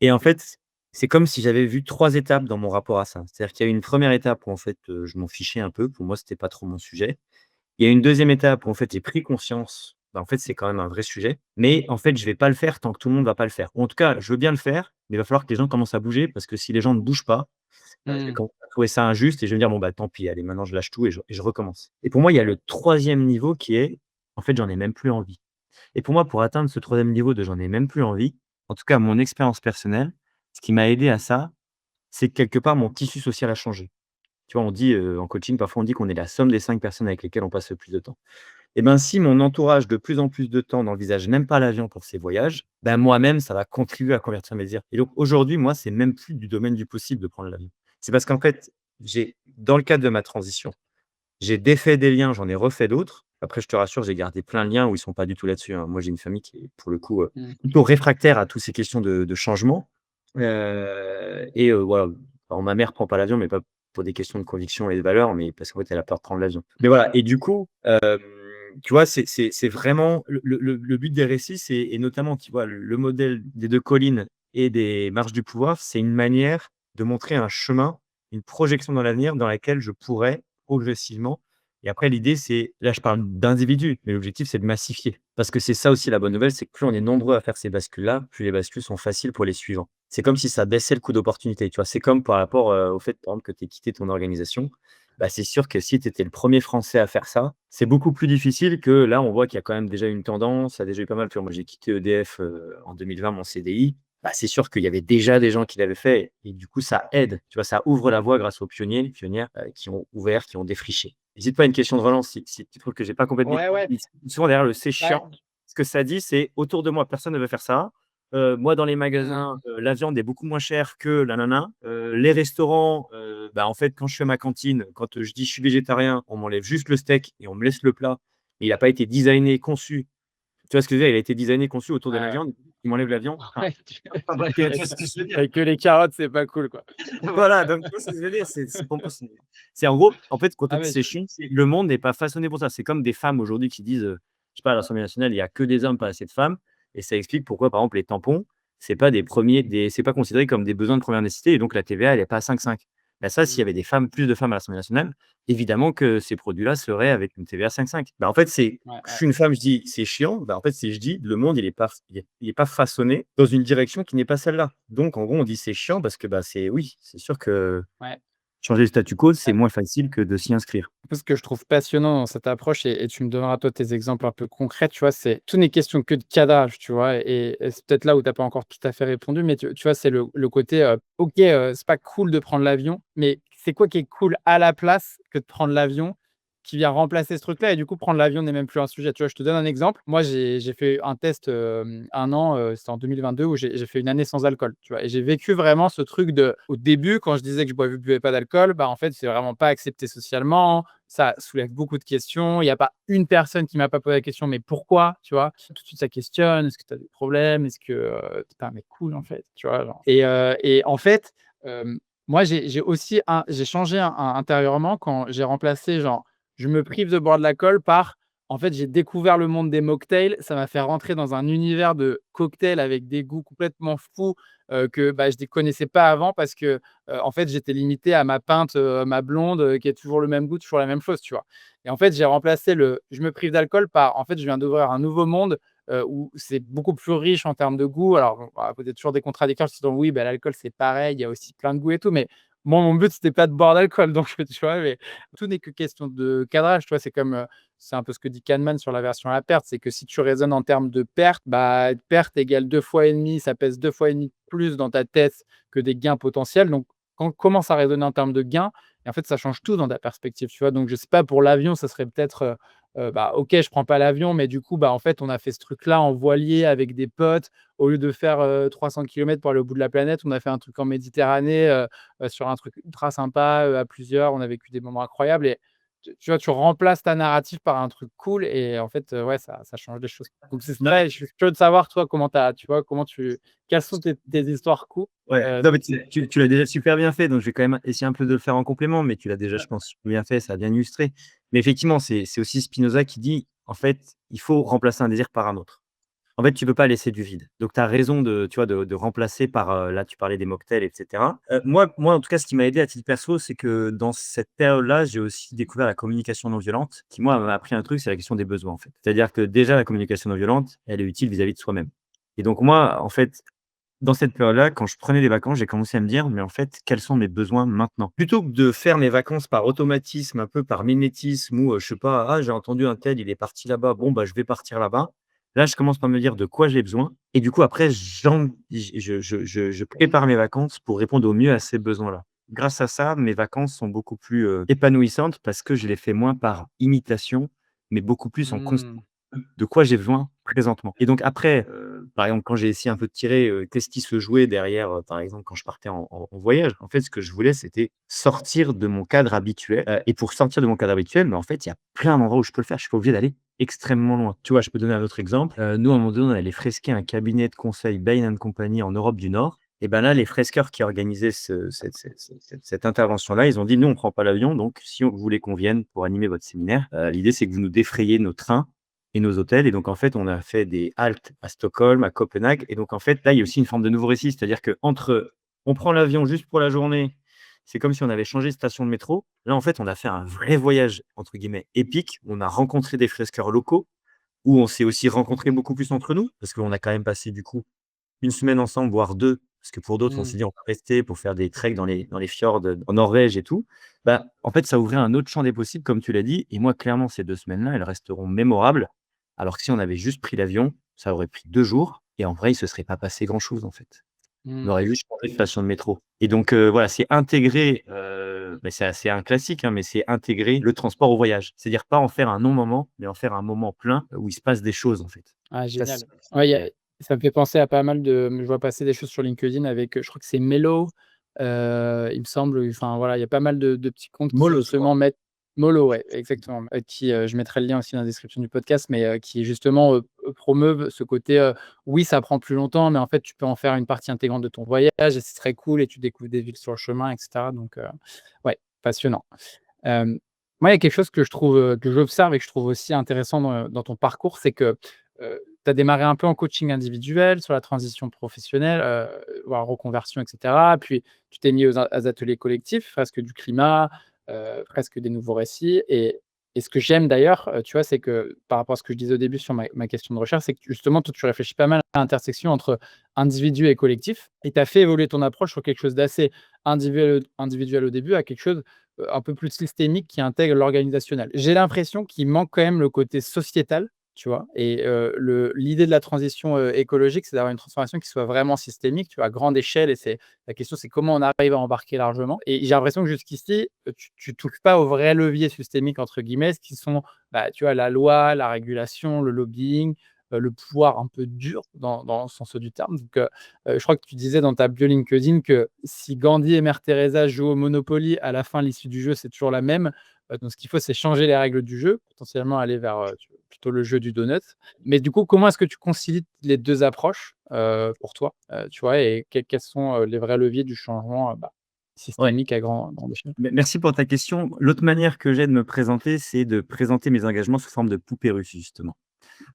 et en fait, c'est comme si j'avais vu 3 étapes dans mon rapport à ça. C'est-à-dire qu'il y a eu une première étape où en fait, je m'en fichais un peu. Pour moi, c'était pas trop mon sujet. Il y a une deuxième étape où en fait, j'ai pris conscience, en fait, c'est quand même un vrai sujet, mais en fait, je vais pas le faire tant que tout le monde va pas le faire. Ou en tout cas, je veux bien le faire, mais il va falloir que les gens commencent à bouger parce que si les gens ne bougent pas, je vais Mmh. commencer à trouver ça injuste et je vais me dire: «Bon, bah, tant pis, allez, maintenant je lâche tout et je recommence». Et pour moi, il y a le troisième niveau qui est, en fait, j'en ai même plus envie. Et pour moi, pour atteindre ce troisième niveau de «j'en ai même plus envie», en tout cas mon expérience personnelle, ce qui m'a aidé à ça, c'est que quelque part mon tissu social a changé. Tu vois, on dit, en coaching, parfois on dit qu'on est la somme des 5 personnes avec lesquelles on passe le plus de temps. Et ben, si mon entourage de plus en plus de temps n'envisage même pas l'avion pour ses voyages, ben, moi-même, ça va contribuer à convertir mes désirs. Et donc aujourd'hui, moi, c'est même plus du domaine du possible de prendre l'avion. C'est parce qu'en fait, j'ai dans le cadre de ma transition, j'ai défait des liens, j'en ai refait d'autres. Après, je te rassure, j'ai gardé plein de liens où ils sont pas du tout là-dessus, hein. Moi, j'ai une famille qui est, pour le coup, Mmh. plutôt réfractaire à toutes ces questions de changement. Voilà, alors ma mère prend pas l'avion, mais pas pour des questions de conviction et de valeurs, mais parce qu'en fait, elle a peur de prendre l'avion. Mais voilà et du coup, tu vois, c'est vraiment le but des récits, c'est et notamment, tu vois, le modèle des 2 collines et des marches du pouvoir, c'est une manière de montrer un chemin, une projection dans l'avenir dans laquelle je pourrais progressivement et après l'idée c'est là je parle d'individus, mais l'objectif c'est de massifier. Parce que c'est ça aussi la bonne nouvelle, c'est que plus on est nombreux à faire ces bascules-là, plus les bascules sont faciles pour les suivants. C'est comme si ça baissait le coût d'opportunité, tu vois? C'est comme par rapport, au fait, par exemple, que tu aies quitté ton organisation. Bah, c'est sûr que si tu étais le premier Français à faire ça, c'est beaucoup plus difficile que là, on voit qu'il y a quand même déjà une tendance, ça a déjà eu pas mal tu vois? Moi, j'ai quitté EDF, en 2020, mon CDI. Bah, c'est sûr qu'il y avait déjà des gens qui l'avaient fait et du coup, ça aide, tu vois? Ça ouvre la voie grâce aux pionniers, les pionnières, qui ont ouvert, qui ont défriché. N'hésite pas à une question de relance si tu trouves que j'ai pas complètement Ouais, ouais. souvent derrière le «c'est Bah, chiant», ce que ça dit, c'est: «Autour de moi, personne ne veut faire ça. Moi, dans les magasins, la viande est beaucoup moins chère que la nana. Les restaurants, en fait, quand je fais ma cantine, quand, je dis: «Je suis végétarien», on m'enlève juste le steak et on me laisse le plat. Et il a pas été designé, conçu. Tu vois ce que je veux dire? Il a été designé, conçu autour de la Ouais, viande. Il m'enlève la viande. Enfin, ouais, bref, tu vois ce que je veux dire? et que les carottes, c'est pas cool, quoi. Voilà, donc tu vois ce que je veux dire? C'est pour moi, c'est en gros, en fait, quand on Ah dit mais c'est chiant, c'est le monde n'est pas façonné pour ça. C'est comme des femmes aujourd'hui qui disent, je sais pas, à l'Assemblée nationale, il y a que des hommes, pas assez de femmes et ça explique pourquoi, par exemple, les tampons, c'est pas considéré comme des besoins de première nécessité et donc la TVA, elle est pas à 5,5. Bah, ça, s'il y mmh, avait plus de femmes à l'Assemblée nationale, évidemment que ces produits-là seraient avec une TVA 5,5. Bah, en fait, c'est ouais, je ouais. suis une femme, je dis: «C'est chiant», bah, en fait, c'est je dis: «Le monde, il est pas façonné dans une direction qui n'est pas celle-là». Donc en gros, on dit: «C'est chiant» parce que, bah, c'est sûr que Ouais. changer le statu quo, c'est moins facile que de s'y inscrire. Ce que je trouve passionnant dans cette approche et tu me donneras toi tes exemples un peu concrets, tu vois? C'est tout n'est question que de cadrage, tu vois? Et c'est peut-être là où tu as pas encore tout à fait répondu, mais tu vois? C'est le côté, OK, c'est pas cool de prendre l'avion, mais c'est quoi qui est cool à la place que de prendre l'avion, qui vient remplacer ce truc-là? Et du coup, prendre l'avion n'est même plus un sujet, tu vois? Je te donne un exemple. Moi, j'ai fait un test, 1 an, c'était en 2022 où j'ai fait une année sans alcool, tu vois? Et j'ai vécu vraiment ce truc de au début, quand je disais que je buvais pas d'alcool, bah, en fait, c'est vraiment pas accepté socialement. Ça soulève beaucoup de questions. Il y a pas une personne qui m'a pas posé la question: «Mais pourquoi?» Tu vois? Tout de suite, ça questionne: «Est-ce que tu as des problèmes? Est-ce que, tu es un mec cool, en fait?» Tu vois? Genre et en fait, moi, j'ai aussi j'ai changé intérieurement quand j'ai remplacé genre, je me prive de boire de l'alcool par, en fait, j'ai découvert le monde des mocktails. Ça m'a fait rentrer dans un univers de cocktails avec des goûts complètement fous, que, bah, je ne connaissais pas avant parce que, en fait, j'étais limité à ma pinte, ma blonde, qui est toujours le même goût, toujours la même chose, tu vois? Et en fait, j'ai remplacé le «je me prive d'alcool» par, en fait, je viens d'ouvrir un nouveau monde, où c'est beaucoup plus riche en termes de goût. Alors bon, bah, peut-être toujours des contradictions en se disant: «Oui, bah, l'alcool, c'est pareil, il y a aussi plein de goûts et tout», mais moi, mon but, c'était pas de boire d'alcool, donc tu vois? Mais tout n'est que question de cadrage, tu vois? C'est comme, c'est un peu ce que dit Kahneman sur la version à la perte, c'est que si tu raisonnes en termes de perte, bah, perte égale 2 fois et demi, ça pèse 2 fois et demi plus dans ta tête que des gains potentiels. Donc quand on commence à raisonner en termes de gains, et en fait, ça change tout dans ta perspective, tu vois? Donc je sais pas, pour l'avion, ça serait peut-être, bah, OK, je prends pas l'avion, mais du coup, bah, en fait, on a fait ce truc-là en voilier avec des potes. Au lieu de faire, 300 kilomètres pour aller au bout de la planète, on a fait un truc en Méditerranée, sur un truc ultra sympa, à plusieurs. On a vécu des moments incroyables et tu vois, tu remplaces ta narrative par un truc cool et en fait, ouais, ça change les choses. Donc c'est Non, ça et je suis curieux de savoir toi tu vois, quelles sont tes histoires cool? ouais, non, mais tu l'as déjà super bien fait, donc je vais quand même essayer un peu de le faire en complément, mais tu l'as déjà, je pense, super bien fait, ça a bien illustré. Mais effectivement, c'est aussi Spinoza qui dit, en fait, il faut remplacer un désir par un autre. En fait, tu peux pas laisser du vide. Donc tu as raison de, tu vois, de remplacer par, là, tu parlais des mocktails et cetera. Moi, en tout cas, ce qui m'a aidé à titre perso, c'est que dans cette période-là, j'ai aussi découvert la communication non violente qui, moi, m'a appris un truc, c'est la question des besoins, en fait. C'est-à-dire que déjà, la communication non violente, elle est utile vis-à-vis de soi-même. Et donc moi, en fait, dans cette période-là, quand je prenais des vacances, j'ai commencé à me dire: «Mais en fait, quels sont mes besoins maintenant?» Plutôt que de faire mes vacances par automatisme, un peu par mimétisme ou, je sais pas: «Ah, j'ai entendu un tel, il est parti là-bas, bon, bah, je vais partir là-bas». Là, je commence par me dire de quoi j'ai besoin et du coup après je prépare mes vacances pour répondre au mieux à ces besoins-là. Grâce à ça, mes vacances sont beaucoup plus, épanouissantes parce que je les fais moins par imitation, mais beaucoup plus en conscience Mmh. de quoi j'ai besoin présentement. Et donc après, par exemple, quand j'ai essayé un peu de tirer, qu'est-ce qui se jouait derrière, par exemple, quand je partais en voyage, en fait, ce que je voulais, c'était sortir de mon cadre habituel, et pour sortir de mon cadre habituel, mais en fait, il y a plein d'endroits où je peux le faire. Je suis pas obligé d'aller extrêmement loin. Tu vois, je peux donner un autre exemple. Nous, à un moment donné, on allait fresquer un cabinet de conseil Bain& Company en Europe du Nord et ben là, les fresqueurs qui organisaient cette intervention-là, ils ont dit: «Nous, on prend pas l'avion, donc si vous voulez qu'on vienne pour animer votre séminaire, l'idée, c'est que vous nous défrayez nos trains et nos hôtels». Et donc en fait, on a fait des haltes à Stockholm, à Copenhague et donc en fait, là, il y a aussi une forme de nouveau récit. C'est-à-dire qu'entre on prend l'avion juste pour la journée, c'est comme si on avait changé de station de métro. Là, en fait, on a fait un vrai voyage entre guillemets «épique». On a rencontré des fresqueurs locaux, où on s'est aussi rencontrés beaucoup plus entre nous, parce qu'on a quand même passé du coup une semaine ensemble, voire 2, parce que pour d'autres, on Mmh. s'est dit: «On va rester pour faire des treks dans les fjords, en Norvège et tout». Bah, en fait, ça ouvrait un autre champ des possibles, comme tu l'as dit et moi, clairement, ces 2 semaines-là, elles resteront mémorables. Alors que si on avait juste pris l'avion, ça aurait pris 2 jours et en vrai, il se serait pas passé grand-chose, en fait. On Mmh. aurait juste changé de station de métro et donc voilà, c'est intégrer, c'est un classique, hein, mais c'est intégrer le transport au voyage. C'est-à-dire pas en faire un non-moment, mais en faire un moment plein, où il se passe des choses, en fait. Ah Ça, génial. c'est Ouais, génial. Ça me fait penser à pas mal de je vois passer des choses sur LinkedIn avec, je crois que c'est Mello, il me semble, enfin voilà, il y a pas mal de petits comptes qui Mollo, je crois. justement mettent Mollo, ouais, exactement, qui, je mettrai le lien aussi dans la description du podcast, mais, qui justement, promeuvent ce côté, oui, ça prend plus longtemps, mais en fait, tu peux en faire une partie intégrante de ton voyage et c'est très cool et tu découvres des villes sur le chemin et cetera, donc, ouais, passionnant. Hem, Moi, il y a quelque chose que je trouve, que j'observe et que je trouve aussi intéressant dans ton parcours, c'est que, tu as démarré un peu en coaching individuel sur la transition professionnelle, voire reconversion et cetera. Puis tu t'es mis aux ateliers collectifs, Fresques du climat, Fresques des nouveaux récits et ce que j'aime d'ailleurs, tu vois, c'est que par rapport à ce que je disais au début sur ma question de recherche, c'est que justement, toi, tu réfléchis pas mal à l'intersection entre individu et collectif et tu as fait évoluer ton approche sur quelque chose d'assez individuel au début à quelque chose un peu plus systémique qui intègre l'organisationnel. J'ai l'impression qu'il manque quand même le côté sociétal, tu vois? Et l'idée de la transition, écologique, c'est d'avoir une transformation qui soit vraiment systémique, tu vois? À grande échelle et c'est la question, c'est comment on arrive à embarquer largement et j'ai l'impression que jusqu'ici, tu touches pas aux vrais leviers systémiques entre guillemets, ce qui sont, bah, tu vois, la loi, la régulation, le lobbying, le pouvoir un peu dur dans le sens du terme. Donc, je crois que tu disais dans ta bio LinkedIn que si Gandhi et Mère Teresa jouent au Monopoly, à la fin, l'issue du jeu, c'est toujours la même. Donc ce qu'il faut, c'est changer les règles du jeu, potentiellement aller vers, plutôt le jeu du donut. Mais du coup, comment est-ce que tu concilies les 2 approches, pour toi? Tu vois? Et quels sont, les vrais leviers du changement, bah, Ouais. systémique à grande échelle? Merci pour ta question. L'autre manière que j'ai de me présenter, c'est de présenter mes engagements sous forme de poupée russe, justement.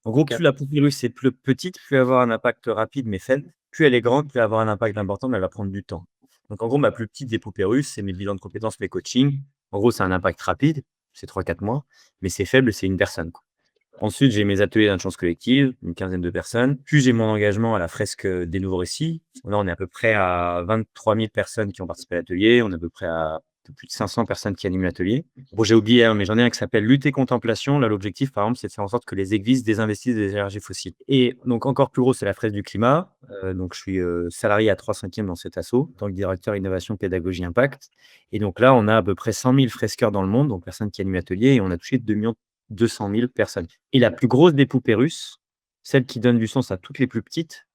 En gros, OK. plus la poupée russe est plus petite, plus elle va avoir un impact rapide mais faible. Plus elle est grande, plus elle va avoir un impact important, mais elle va prendre du temps. Donc en gros, ma plus petite des poupées russes, c'est mes bilans de compétences, mes coachings. En gros, c'est un impact rapide, c'est 3 4 mois, mais c'est faible, c'est une personne, quoi. Ensuite, j'ai mes ateliers d'intelligence collective, une quinzaine de personnes. Puis j'ai mon engagement à la fresque des nouveaux récits. Là, on est à peu près à 23 000 personnes qui ont participé à l'atelier. On est à peu près à un peu plus de 500 personnes qui animent l'atelier. Bon, j'ai oublié un, mais j'en ai un qui s'appelle Lutter Contemplation. Là, l'objectif, par exemple, c'est de faire en sorte que les églises désinvestissent des énergies fossiles. Et donc, encore plus gros, c'est la fresque du climat. Donc, je suis salarié à 3/5 dans cet asso, en tant que directeur innovation, pédagogie, impact. Et donc là, on a à peu près 100 000 fresqueurs dans le monde, donc personnes qui animent l'atelier, et on a touché 200 000 personnes. Et la plus grosse des poupées russes, celle qui donne du sens à toutes les plus petites,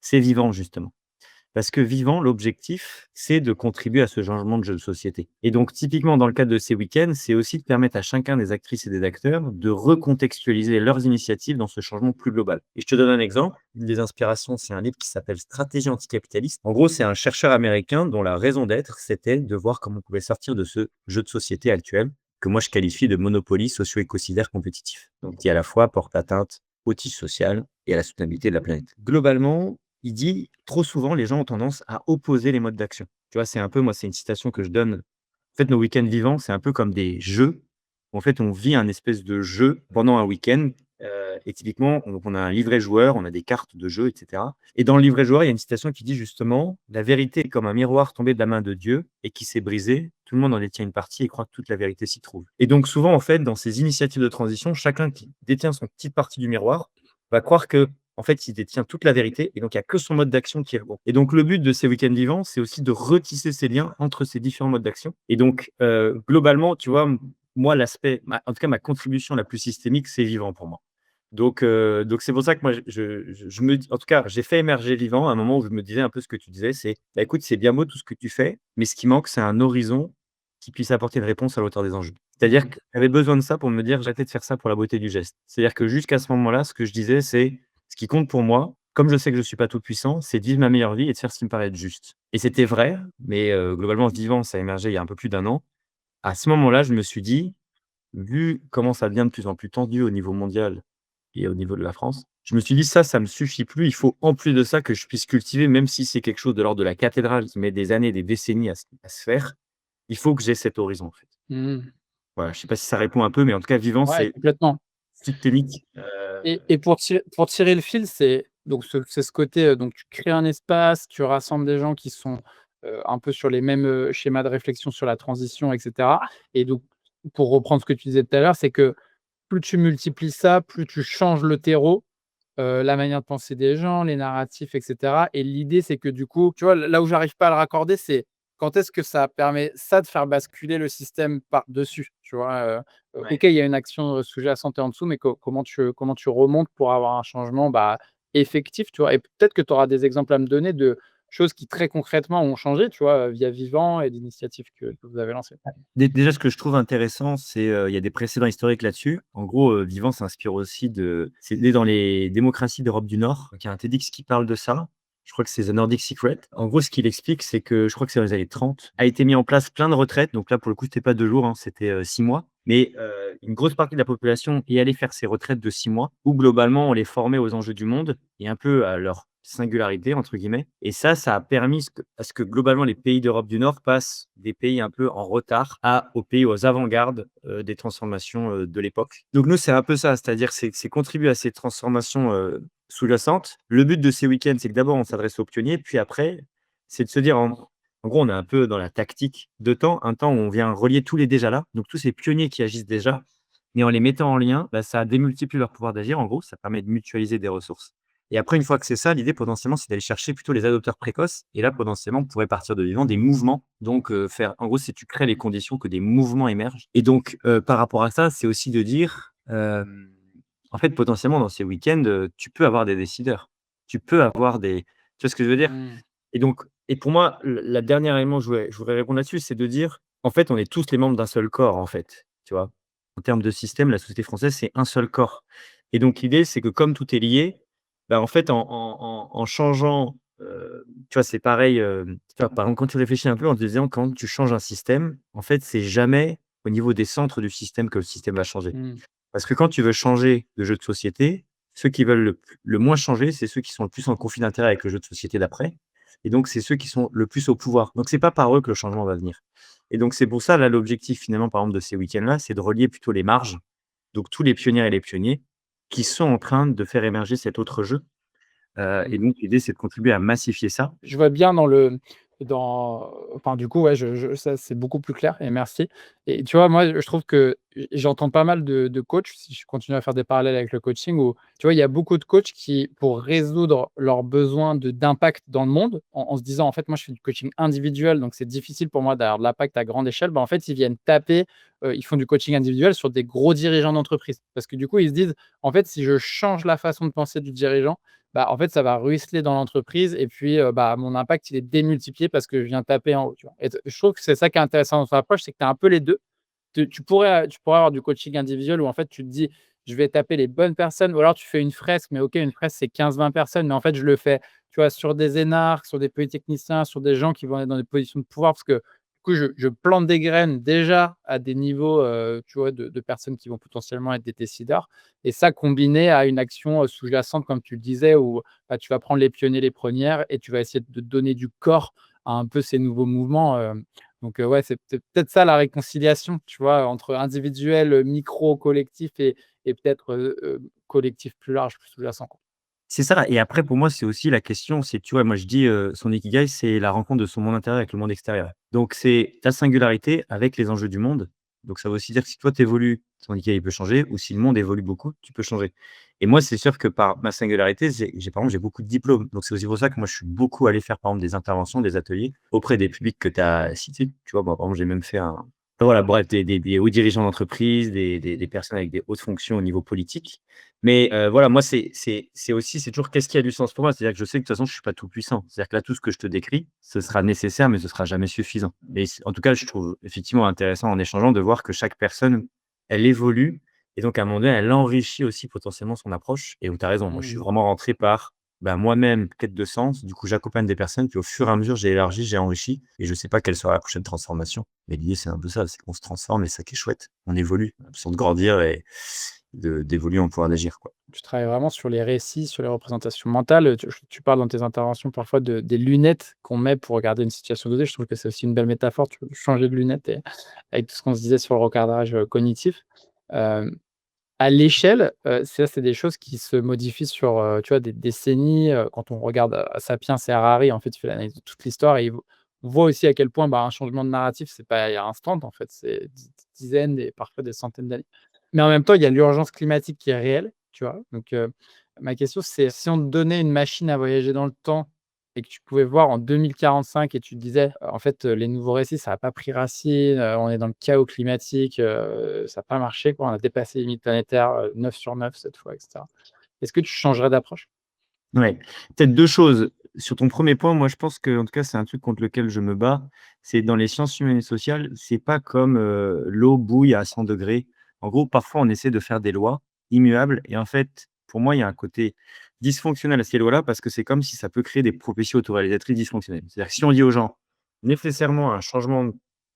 c'est Vivant, justement. Parce que Vivant, l'objectif, c'est de contribuer à ce changement de jeu de société. Et donc, typiquement, dans le cadre de ces week-ends, c'est aussi de permettre à chacun des actrices et des acteurs de recontextualiser leurs initiatives dans ce changement plus global. Et je te donne un exemple. Une des inspirations, c'est un livre qui s'appelle Stratégie anticapitaliste. En gros, c'est un chercheur américain dont la raison d'être, c'était de voir comment on pouvait sortir de ce jeu de société actuel que moi je qualifie de monopoly socio-écocidaire compétitif. Donc, qui à la fois porte atteinte au tissu social et à la soutenabilité de la planète. Globalement, il dit: «Trop souvent, les gens ont tendance à opposer les modes d'action». Tu vois? C'est un peu moi, c'est une citation que je donne. En fait, nos week-ends vivants, c'est un peu comme des jeux. En fait, on vit un espèce de jeu pendant un week-end, et typiquement, on a un livret joueur, on a des cartes de jeu et cetera et dans le livret joueur, il y a une citation qui dit justement: «La vérité est comme un miroir tombé de la main de Dieu et qui s'est brisé. Tout le monde en détient une partie et croit que toute la vérité s'y trouve» et donc souvent, en fait, dans ces initiatives de transition, chacun qui détient son petite partie du miroir va croire que en fait, il détient toute la vérité et donc il y a que son mode d'action qui est le bon. Et donc le but de ces week-ends vivants, c'est aussi de retisser ces liens entre ces différents modes d'action. Et donc, globalement, tu vois, moi, en tout cas, ma contribution la plus systémique, c'est Vivant pour moi. Donc c'est pour ça que moi, je me dis, en tout cas, j'ai fait émerger Vivant à un moment où je me disais un peu ce que tu disais, c'est, bah, écoute, c'est bien beau tout ce que tu fais, mais ce qui manque, c'est un horizon qui puisse apporter une réponse à la hauteur des enjeux. C'est-à-dire que j'avais besoin de ça pour me dire, j'arrêtais de faire ça pour la beauté du geste. C'est-à-dire que jusqu'à ce moment-là, ce que je disais, c'est ce qui compte pour moi, comme je sais que je ne suis pas tout puissant, c'est de vivre ma meilleure vie et de faire ce qui me paraît être juste. Et c'était vrai, mais globalement, Vivant, ça a émergé il y a un peu plus d'un an. À ce moment-là, je me suis dit, vu comment ça devient de plus en plus tendu au niveau mondial et au niveau de la France, je me suis dit: Ça me suffit plus. Il faut en plus de ça que je puisse cultiver, même si c'est quelque chose de l'ordre de la cathédrale qui met des années, des décennies à se faire, il faut que j'ai cet horizon, en fait. Mmh. Voilà, je sais pas si ça répond un peu, mais en tout cas, Vivant, Ouais, c'est complètement. systémique. Et pour tirer le fil, c'est ce côté, donc tu crées un espace, tu rassembles des gens qui sont, un peu sur les mêmes, schémas de réflexion sur la transition et cetera et donc pour reprendre ce que tu disais tout à l'heure, c'est que plus tu multiplies ça, plus tu changes le terreau, la manière de penser des gens, les narratifs et cetera et l'idée, c'est que du coup, tu vois, là où j'arrive pas à le raccorder, c'est quand est-ce que ça permet ça de faire basculer le système par-dessus, tu vois? OK, Ouais. il y a une action, sujet à santé en dessous, mais comment tu remontes pour avoir un changement, bah, effectif, tu vois? Et peut-être que tu auras des exemples à me donner de choses qui très concrètement ont changé, tu vois, via Vivant et d'initiatives que vous avez lancées. Déjà, ce que je trouve intéressant, c'est, il y a des précédents historiques là-dessus. En gros, Vivant s'inspire aussi c'est né dans les démocraties d'Europe du Nord. Donc il y a un TEDx qui parle de ça. Je crois que c'est The Nordic Secret. En gros, ce qu'il explique, c'est que je crois que c'est dans les années 30, a été mis en place plein de retraites. Donc là, pour le coup, c'était pas 2 jours, hein, c'était, 6 mois. Mais, une grosse partie de la population est allée faire ces retraites de 6 mois où globalement, on les formait aux enjeux du monde et un peu à leur «singularité» entre guillemets. Et ça a permis à ce que globalement les pays d'Europe du Nord passent des pays un peu en retard aux pays aux avant-gardes, des transformations, de l'époque. Donc nous, c'est un peu ça, c'est-à-dire c'est contribuer à ces transformations, sous-jacentes. Le but de ces week-ends, c'est que d'abord on s'adresse aux pionniers, puis après, c'est de se dire en gros, on est un peu dans la tactique de temps, un temps où on vient relier tous les déjà là, donc tous ces pionniers qui agissent déjà, mais en les mettant en lien, bah, ça démultiplie leur pouvoir d'agir. En gros, ça permet de mutualiser des ressources. Et après, une fois que c'est ça, l'idée potentiellement, c'est d'aller chercher plutôt les adopteurs précoces. Et là, potentiellement, on pourrait partir de vivant des mouvements. Donc, faire, en gros, c'est tu crées les conditions que des mouvements émergent. Et donc, par rapport à ça, c'est aussi de dire, en fait, potentiellement, dans ces week-ends, tu peux avoir des décideurs. Tu peux avoir tu vois ce que je veux dire? Mmh. Et donc, et pour moi, la dernière élément que je voudrais répondre là-dessus, c'est de dire, en fait, on est tous les membres d'un seul corps, en fait. Tu vois? En termes de système, la société française, c'est un seul corps. Et donc, l'idée, c'est que comme tout est lié, bah, en fait, en changeant, tu vois, c'est pareil, tu vois, par exemple, quand tu réfléchis un peu en te disant quand tu changes un système, en fait, c'est jamais au niveau des centres du système que le système va changer. Mmh. Parce que quand tu veux changer de jeu de société, ceux qui veulent le moins changer, c'est ceux qui sont le plus en conflit d'intérêt avec le jeu de société d'après. Et donc, c'est ceux qui sont le plus au pouvoir. Donc, c'est pas par eux que le changement va venir. Et donc, c'est pour ça, là, l'objectif, finalement, par exemple, de ces week-ends-là, c'est de relier plutôt les marges, donc tous les pionnières et les pionniers qui sont en train de faire émerger cet autre jeu. Et Mmh. donc, l'idée, c'est de contribuer à massifier ça. Je vois bien enfin, du coup, ouais, je ça, c'est beaucoup plus clair et merci. Et tu vois, moi, je trouve que j'entends pas mal de coachs, si je continue à faire des parallèles avec le coaching où, tu vois, il y a beaucoup de coachs qui, pour résoudre leurs besoins d'impact dans le monde, en se disant: «En fait, moi, je fais du coaching individuel, donc c'est difficile pour moi d'avoir de l'impact à grande échelle», bah, en fait, ils viennent taper, ils font du coaching individuel sur des gros dirigeants d'entreprise. Parce que du coup, ils se disent: «En fait, si je change la façon de penser du dirigeant, bah, en fait, ça va ruisseler dans l'entreprise et puis, bah, mon impact, il est démultiplié parce que je viens taper en haut», tu vois? Et je trouve que c'est ça qui est intéressant dans ton approche, c'est que tu as un peu les 2. Tu pourrais avoir du coaching individuel où en fait, tu te dis: «Je vais taper les bonnes personnes», ou alors tu fais une fresque, mais OK, une fresque, c'est 15-20 personnes, mais en fait, je le fais, tu vois, sur des énarques, sur des polytechniciens, sur des gens qui vont être dans des positions de pouvoir parce que, du coup, je plante des graines déjà à des niveaux, tu vois, de personnes qui vont potentiellement être des décideurs, et ça combiné à une action, sous-jacente comme tu le disais où, bah, tu vas prendre les pionniers, les pionnières et tu vas essayer de donner du corps à un peu ces nouveaux mouvements, donc ouais, c'est peut-être ça la réconciliation, tu vois? Entre individuel, micro, collectif et peut-être, collectif plus large, plus sous-jacent, quoi. C'est ça. Et après, pour moi, c'est aussi la question, c'est, tu vois, moi, je dis, son ikigai, c'est la rencontre de son monde intérieur avec le monde extérieur. Donc, c'est ta singularité avec les enjeux du monde. Donc, ça veut aussi dire que si toi, tu évolues, ton ikigai peut changer, ou si le monde évolue beaucoup, tu peux changer. Et moi, c'est sûr que par ma singularité, par exemple, j'ai beaucoup de diplômes. Donc, c'est aussi pour ça que moi, je suis beaucoup allé faire, par exemple, des interventions, des ateliers auprès des publics que tu as cités. Tu vois, moi, par exemple, j'ai même fait voilà, bref, des hauts dirigeants d'entreprise, des personnes avec des hautes fonctions au niveau politique. Mais voilà, moi, c'est toujours qu'est-ce qui a du sens pour moi? C'est-à-dire que je sais que de toute façon, je suis pas tout puissant. C'est-à-dire que là, tout ce que je te décris, ce sera nécessaire, mais ce sera jamais suffisant. Mais en tout cas, je trouve effectivement intéressant en échangeant de voir que chaque personne, elle évolue et donc à un moment donné, elle enrichit aussi potentiellement son approche. Et où tu as raison, moi, je suis Mmh. vraiment rentré par, bah, moi-même, quête de sens. Du coup, j'accompagne des personnes, puis au fur et à mesure, j'ai élargi, j'ai enrichi et je sais pas quelle sera la prochaine transformation. Mais l'idée, c'est un peu ça, c'est qu'on se transforme et ça qui est chouette. On évolue, on a besoin de grandir et d'évoluer en pouvoir d'agir, quoi. Tu travailles vraiment sur les récits, sur les représentations mentales, tu parles dans tes interventions parfois des lunettes qu'on met pour regarder une situation donnée. Je trouve que c'est aussi une belle métaphore, tu vois? Changer de lunettes et avec tout ce qu'on se disait sur le recadrage, cognitif. Hem À l'échelle, c'est des choses qui se modifient sur, tu vois, des décennies, quand on regarde, Sapiens et Harari, en fait, il fait l'analyse de toute l'histoire et on voit aussi à quel point, bah, un changement de narratif, c'est pas instant, en fait, c'est dizaines et parfois des centaines d'années. Mais en même temps, il y a l'urgence climatique qui est réelle, tu vois? Donc, ma question, c'est si on te donnait une machine à voyager dans le temps et que tu pouvais voir en 2045 et tu te disais: «En fait, les nouveaux récits, ça a pas pris racine, on est dans le chaos climatique, ça a pas marché quoi, on a dépassé les limites planétaires, 9 sur 9 cette fois» et cetera. Est-ce que tu changerais d'approche? Ouais, peut-être 2 choses. Sur ton premier point, moi, je pense que en tout cas, c'est un truc contre lequel je me bats. C'est dans les sciences humaines et sociales, c'est pas comme, l'eau bouille à 100 degrés. En gros, parfois, on essaie de faire des lois immuables et en fait, pour moi, il y a un côté dysfonctionnel à ces lois-là parce que c'est comme si ça peut créer des prophéties autoréalisatrices dysfonctionnelles. C'est-à-dire que si on dit aux gens: «Nécessairement, un changement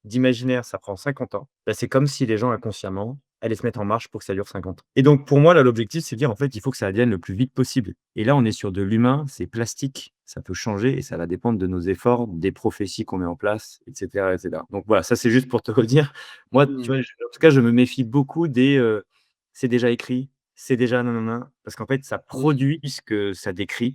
d'imaginaire, ça prend 50 ans», bah, c'est comme si les gens inconsciemment allaient se mettre en marche pour que ça dure 50 ans. Et donc pour moi, là, l'objectif, c'est de dire, en fait, il faut que ça advienne le plus vite possible. Et là, on est sur de l'humain, c'est plastique, ça peut changer et ça va dépendre de nos efforts, des prophéties qu'on met en place, et cetera, et cetera. Donc voilà, ça, c'est juste pour te redire. Moi, tu Mmh. vois, en tout cas, je me méfie beaucoup des, «C'est déjà écrit, c'est déjà nanana», parce qu'en fait, ça Mmh. produit ce que ça décrit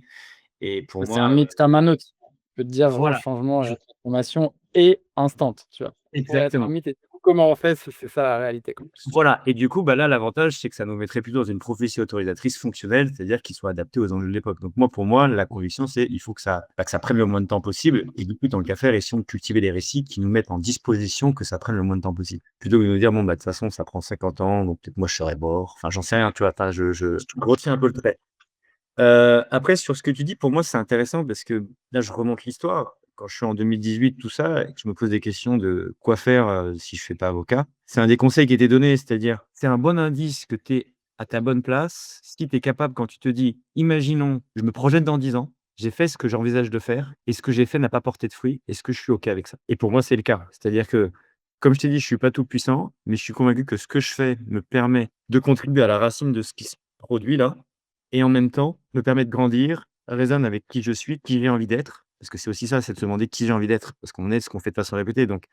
et pour Bah, c'est un moi, mythe comme un autre. Je peux te dire vraiment le voilà, changement et je la transformation est instant, tu vois? Ça pourrait être un exactement. mythe et comment on fait, c'est ça la réalité, quoi. Voilà et du coup, bah, là, l'avantage, c'est que ça nous mettrait plutôt dans une prophétie autorisatrice fonctionnelle, c'est-à-dire qui soit adaptée aux enjeux de l'époque. Donc moi, pour moi, la conviction, c'est il faut que ça prenne le moins de temps possible et du coup, tant qu'à faire, essayons de cultiver des récits qui nous mettent en disposition que ça prenne le moins de temps possible. Plutôt que de nous dire: «Bon, bah, de toute façon, ça prend 50 ans, donc peut-être moi je serai mort». Enfin, j'en sais rien, tu vois? Enfin, je retiens un peu le trait. Après sur ce que tu dis, pour moi, c'est intéressant parce que là, je remonte l'histoire. Quand je suis en 2018, tout ça et que je me pose des questions de quoi faire, si je fais pas avocat. C'est un des conseils qui était donné, c'est-à-dire, c'est un bon indice que tu es à ta bonne place si tu es capable quand tu te dis: «Imaginons, je me projette dans 10 ans, j'ai fait ce que j'envisage de faire et ce que j'ai fait n'a pas porté de fruits. Est-ce que je suis OK avec ça?» Et pour moi, c'est le cas. C'est-à-dire que, comme je t'ai dit, je suis pas tout puissant, mais je suis convaincu que ce que je fais me permet de contribuer à la racine de ce qui se produit là et en même temps, me permet de grandir, résonne avec qui je suis, qui j'ai envie d'être. Parce que c'est aussi ça, c'est de se demander qui j'ai envie d'être, parce qu'on est ce qu'on fait de façon répétée. Donc,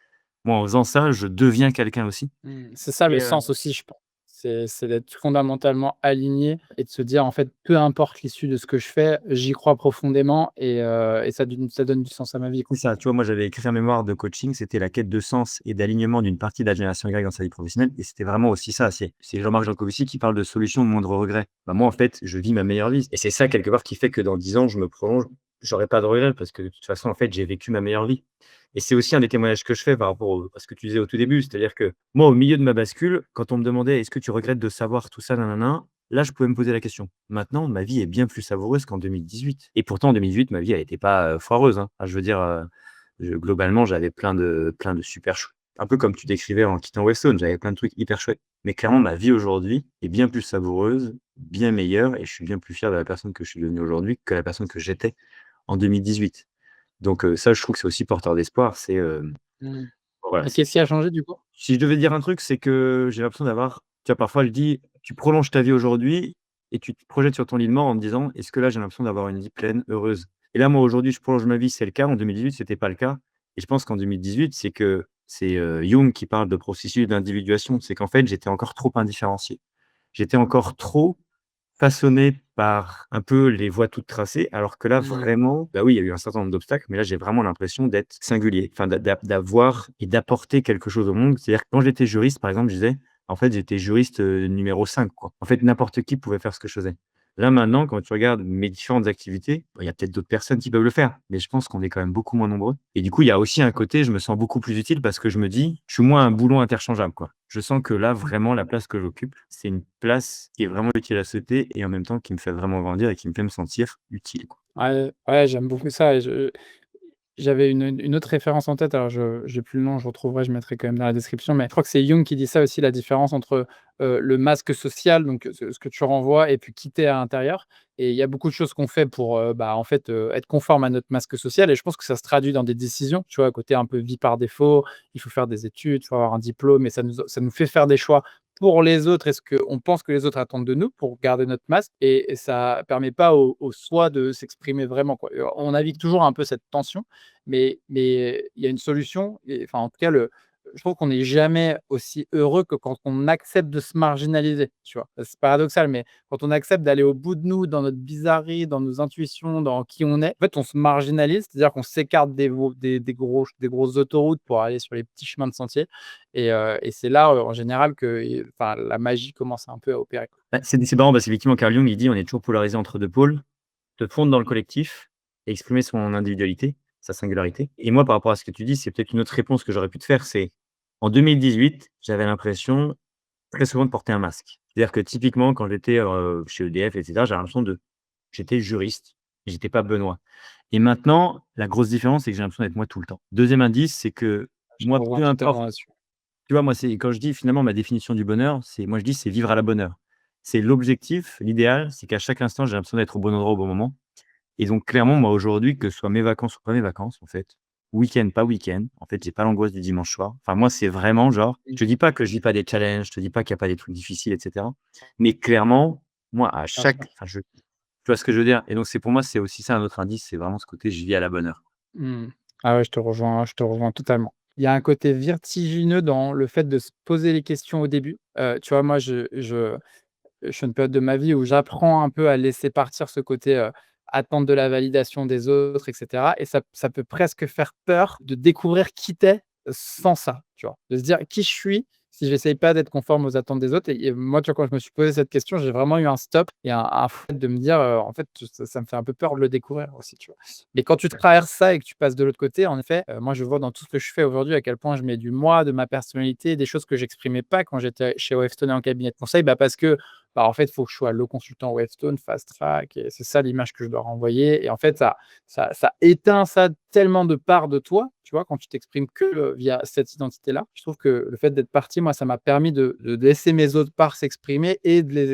moi, en faisant ça, je deviens quelqu'un aussi. Mmh. C'est ça le Et sens aussi, je pense. C'est d'être fondamentalement aligné et de se dire: «En fait, peu importe l'issue de ce que je fais, j'y crois profondément et ça donne du sens à ma vie, c'est quoi». ça, tu vois, moi, j'avais écrit un mémoire de coaching, c'était la quête de sens et d'alignement d'une partie de la génération Y dans sa vie professionnelle. Et c'était vraiment aussi ça. C'est Jean-Marc Jancovici qui parle de solution de moindre regret. Bah, moi, en fait, je vis ma meilleure vie. Et c'est ça, quelque part, qui fait que dans 10 ans, je me prolonge, j'aurai pas de regrets parce que de toute façon, en fait, j'ai vécu ma meilleure vie. Et c'est aussi un des témoignages que je fais par rapport à ce que tu disais au tout début. C'est-à-dire que moi, au milieu de ma bascule, quand on me demandait: «Est-ce que tu regrettes de savoir tout ça, nanana?» Là, je pouvais me poser la question. Maintenant, ma vie est bien plus savoureuse qu'en 2018. Et pourtant, en 2018, ma vie, elle était pas, foireuse, hein. Enfin, je veux dire, globalement, j'avais plein de super chou un peu comme tu décrivais en quittant Weston, j'avais plein de trucs hyper chouettes. Mais clairement, ma vie aujourd'hui est bien plus savoureuse, bien meilleure et je suis bien plus fier de la personne que je suis devenu aujourd'hui que la personne que j'étais en 2018. Donc ça, je trouve que c'est aussi porteur d'espoir. C'est, Mmh. voilà, Et qu'est-ce qui a changé du coup? si je devais dire un truc, c'est que j'ai l'impression d'avoir tu vois, parfois, je dis: «Tu prolonges ta vie aujourd'hui et tu te projettes sur ton lit de mort en te disant: "Est-ce que là, j'ai l'impression d'avoir une vie pleine, heureuse?"» Et là, moi, aujourd'hui, je prolonge ma vie, c'est le cas. En 2018, c'était pas le cas et je pense qu'en 2018, c'est Jung qui parle de processus d'individuation. C'est qu'en fait, j'étais encore trop indifférencié. J'étais encore trop façonné par un peu les voies toutes tracées, alors que là, Mmh. vraiment, bah oui, il y a eu un certain nombre d'obstacles, mais là, j'ai vraiment l'impression d'être singulier, enfin d'avoir et d'apporter quelque chose au monde. C'est-à-dire que quand j'étais juriste, par exemple, je disais: «En fait, j'étais juriste, numéro 5, quoi». En fait, n'importe qui pouvait faire ce que je faisais. Là, maintenant, quand tu regardes mes différentes activités, bah, il y a peut-être d'autres personnes qui peuvent le faire, mais je pense qu'on est quand même beaucoup moins nombreux et du coup, il y a aussi un côté, je me sens beaucoup plus utile parce que je me dis: «Je suis moins un boulon interchangeable, quoi». Je sens que là, vraiment, la place que j'occupe, c'est une place qui est vraiment utile à sauter et en même temps qui me fait vraiment grandir et qui me fait me sentir utile, quoi. Ouais, ouais, j'aime beaucoup ça et j'avais une autre référence en tête, alors je j'ai plus le nom, je retrouverai, je mettrai quand même dans la description, mais je crois que c'est Jung qui dit ça aussi, la différence entre, le masque social, donc ce que tu renvoies et puis qui tu es à l'intérieur et il y a beaucoup de choses qu'on fait pour, bah, en fait, être conforme à notre masque social et je pense que ça se traduit dans des décisions, tu vois? À côté un peu vie par défaut, il faut faire des études, il faut avoir un diplôme et ça nous fait faire des choix pour les autres et ce qu'on pense que les autres attendent de nous pour garder notre masque et ça permet pas au soi de s'exprimer vraiment, quoi. On navigue toujours un peu cette tension mais il y a une solution et enfin, en tout cas, je trouve qu'on n'est jamais aussi heureux que quand on accepte de se marginaliser, tu vois? C'est paradoxal, mais quand on accepte d'aller au bout de nous, dans notre bizarrerie, dans nos intuitions, dans qui on est, en fait, on se marginalise, c'est-à-dire qu'on s'écarte des grosses autoroutes pour aller sur les petits chemins de sentier et c'est là, en général que enfin, la magie commence un peu à opérer, quoi. Bah, c'est marrant parce qu'effectivement, Carl Jung, il dit: «On est toujours polarisé entre 2 pôles, te fondre dans le collectif et exprimer son individualité, sa singularité». Et moi, par rapport à ce que tu dis, c'est peut-être une autre réponse que j'aurais pu te faire, c'est en 2018, j'avais l'impression très souvent de porter un masque. C'est-à-dire que typiquement, quand j'étais, chez EDF et cetera, j'avais l'impression de j'étais juriste, J'étais pas Benoît. Et maintenant, la grosse différence, c'est que j'ai l'impression d'être moi tout le temps. Deuxième indice, c'est que Je te moi, rejoins peu importe, totalement là-dessus. tu vois, moi, c'est quand je dis finalement ma définition du bonheur, moi je dis c'est vivre à la bonne heure. C'est l'objectif, l'idéal, c'est qu'à chaque instant, j'ai l'impression d'être au bon endroit au bon moment. Et donc clairement, moi aujourd'hui, que ce soit mes vacances ou pas mes vacances, en fait, week-end, pas week-end, en fait, j'ai pas l'angoisse du dimanche soir. Enfin, moi, c'est vraiment genre, Mmh. je te dis pas que je vis pas des challenges, je te dis pas qu'il y a pas des trucs difficiles, et cetera. Mais clairement, moi, à Bien sûr. chaque, enfin, tu vois ce que je veux dire? Et donc, c'est pour moi, c'est aussi ça un autre indice, c'est vraiment ce côté, je vis à la bonne heure. Mmh. Ah ouais, je te rejoins totalement. Il y a un côté vertigineux dans le fait de se poser les questions au début. Tu vois, moi, je suis à une période de ma vie où j'apprends un peu à laisser partir ce côté, attente de la validation des autres et cetera et ça peut presque faire peur de découvrir qui tu es sans ça, tu vois? De se dire: «Qui je suis si j'essaye pas d'être conforme aux attentes des autres?» et moi, tu vois, quand je me suis posé cette question, j'ai vraiment eu un stop et un fait de me dire, en fait, ça me fait un peu peur de le découvrir aussi, tu vois? Mais quand tu traverses ça et que tu passes de l'autre côté, en effet, moi, je vois dans tout ce que je fais aujourd'hui à quel point je mets du moi, de ma personnalité, des choses que j'exprimais pas quand j'étais chez Wavestone et en cabinet de conseil, bah, parce que bah, en fait, il faut que je sois le consultant Wavestone, fast track et c'est ça l'image que je dois renvoyer et en fait, ça éteint ça tellement de parts de toi, tu vois? Quand tu t'exprimes que, via cette identité-là. Je trouve que le fait d'être parti, moi, ça m'a permis de laisser mes autres parts s'exprimer et de les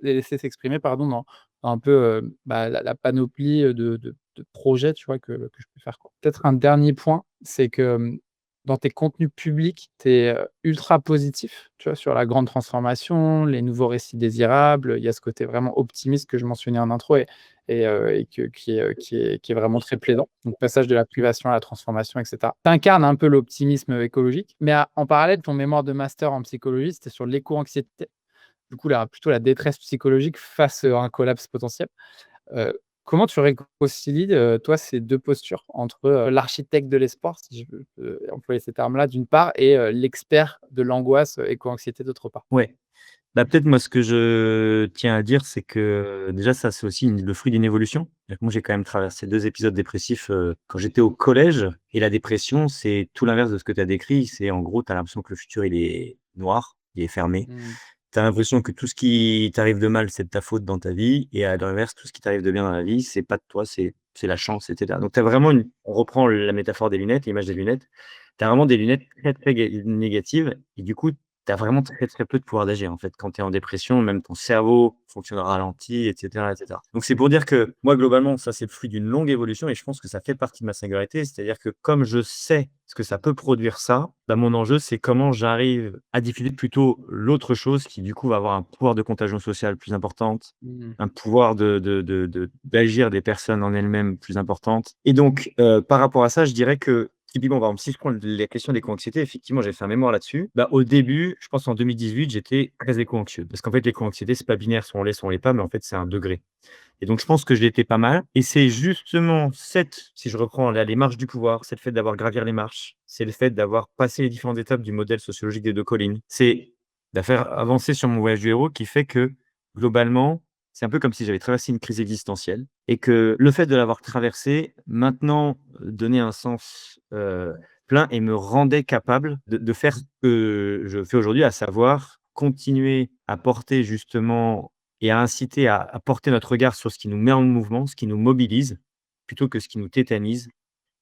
laisser s'exprimer, pardon, dans un peu, bah, la panoplie, de projets, tu vois, que je peux faire, quoi. Peut-être un dernier point, c'est que, dans tes contenus publics, tu es, ultra positif, tu vois? Sur la grande transformation, les nouveaux récits désirables, il y a ce côté vraiment optimiste que je mentionnais en intro et qui est vraiment très plaisant. Donc passage de la privation à la transformation et cetera. Tu incarnes un peu l'optimisme, écologique, mais en parallèle, ton mémoire de master en psychologie, c'était sur l'éco-anxiété. Du coup, là, plutôt la détresse psychologique face, à un collapse potentiel. Comment tu réconcilies, toi, ces 2 postures entre, l'architecte de l'espoir, si je peux, employer ces termes-là, d'une part et l'expert de l'angoisse, éco-anxiété, d'autre part? Ouais. Bah, peut-être moi, ce que je tiens à dire, c'est que déjà ça, c'est aussi le fruit d'une évolution. C'est-à-dire que moi, j'ai quand même traversé 2 épisodes dépressifs, quand j'étais au collège et la dépression, c'est tout l'inverse de ce que tu as décrit. C'est en gros, tu as l'impression que le futur, il est noir, il est fermé. Mmh. Tu as l'impression que tout ce qui t'arrive de mal, c'est de ta faute dans ta vie et à l'inverse, tout ce qui t'arrive de bien dans la vie, c'est pas de toi, c'est la chance et cetera. Donc tu as vraiment on reprend la métaphore des lunettes, l'image des lunettes. Tu as vraiment des lunettes très, très négatives et du coup, tu as vraiment très, très peu de pouvoir d'agir, en fait. Quand tu es en dépression, même ton cerveau fonctionne au ralenti et cetera et cetera. Donc c'est pour dire que moi, globalement, ça, c'est le fruit d'une longue évolution et je pense que ça fait partie de ma singularité. C'est-à-dire que comme je sais ce que ça peut produire ça, bah, mon enjeu, c'est comment j'arrive à diffuser plutôt l'autre chose qui, du coup, va avoir un pouvoir de contagion sociale plus importante, Mmh. un pouvoir d'agir des personnes en elles-mêmes plus importante. Et donc, par rapport à ça, je dirais que typiquement, par exemple, si je prends la question des l'éco-anxiété, effectivement, j'ai fait un mémoire là-dessus. Bah, au début, je pense en 2018, j'étais très éco-anxieux. Parce qu'en fait, l'éco-anxiété, c'est pas binaire, soit on l'est pas, mais en fait, c'est un degré. Et donc, je pense que je l'étais pas mal. Et c'est justement si je reprends les marches du pouvoir, c'est le fait d'avoir gravir les marches, c'est le fait d'avoir passé les différentes étapes du modèle sociologique des 2 collines. C'est de faire avancer sur mon voyage du héros qui fait que, globalement, c'est un peu comme si j'avais traversé une crise existentielle et que le fait de l'avoir traversée, maintenant, donnait un sens, plein et me rendait capable de faire ce que je fais aujourd'hui, à savoir continuer à porter justement et à inciter à porter notre regard sur ce qui nous met en mouvement, ce qui nous mobilise, plutôt que ce qui nous tétanise,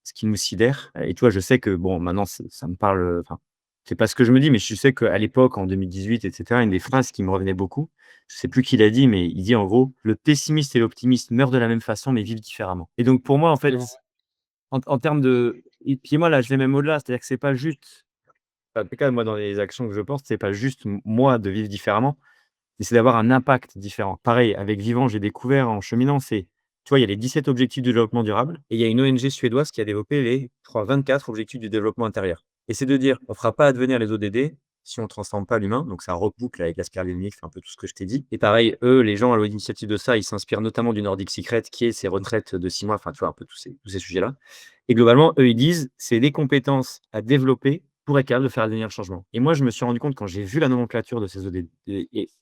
ce qui nous sidère. Et tu vois, je sais que bon, maintenant ça me parle, enfin, c'est pas ce que je me dis, mais je sais qu'à l'époque, en 2018 et cetera, une des phrases qui me revenait beaucoup, je sais plus qui l'a dit, mais il dit en gros: «Le pessimiste et l'optimiste meurent de la même façon, mais vivent différemment». Et donc pour moi, en fait, Absolument. en termes de et puis moi là, je vais même au-delà, c'est-à-dire que c'est pas juste, en tout cas moi dans les actions que je porte, c'est pas juste moi de vivre différemment, et c'est d'avoir un impact différent. Pareil, avec Vivant, j'ai découvert en cheminant, tu vois, il y a les 17 objectifs du développement durable et il y a une ONG suédoise qui a développé les, je crois, 24 objectifs du développement intérieur. Et c'est de dire, on ne fera pas advenir les ODD si on ne transforme pas l'humain. Donc ça reboucle avec la spirale dynamique, c'est un peu tout ce que je t'ai dit. Et pareil, eux, les gens à l'initiative de ça, ils s'inspirent notamment du Nordic Secret, qui est ces retraites de 6 mois, enfin, tu vois, un peu tous ces sujets-là. Et globalement, eux, ils disent, c'est des compétences à développer pour être capable de faire advenir le changement. Et moi, je me suis rendu compte quand j'ai vu la nomenclature de ces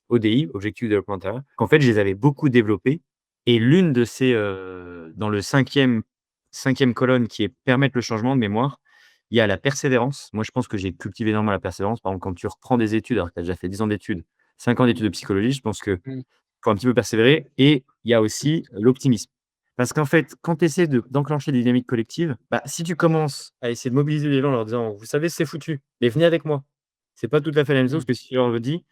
ODI, Objectifs de développement intérieur, qu'en fait, je les avais beaucoup développés. Et l'une de ces, dans le cinquième colonne qui est permettre le changement de mémoire, il y a la persévérance. Moi, je pense que j'ai cultivé énormément la persévérance. Par exemple, quand tu reprends des études, alors que tu as déjà fait 10 ans d'études, 5 ans d'études de psychologie, je pense que Mmh. faut un petit peu persévérer. Et il y a aussi l'optimisme. Parce qu'en fait, quand tu essaies d'enclencher des dynamiques collectives, bah, si tu commences à essayer de mobiliser les gens en leur disant: «Vous savez, c'est foutu, mais venez avec moi». C'est pas tout à fait la même chose Mmh. que si tu leur dis: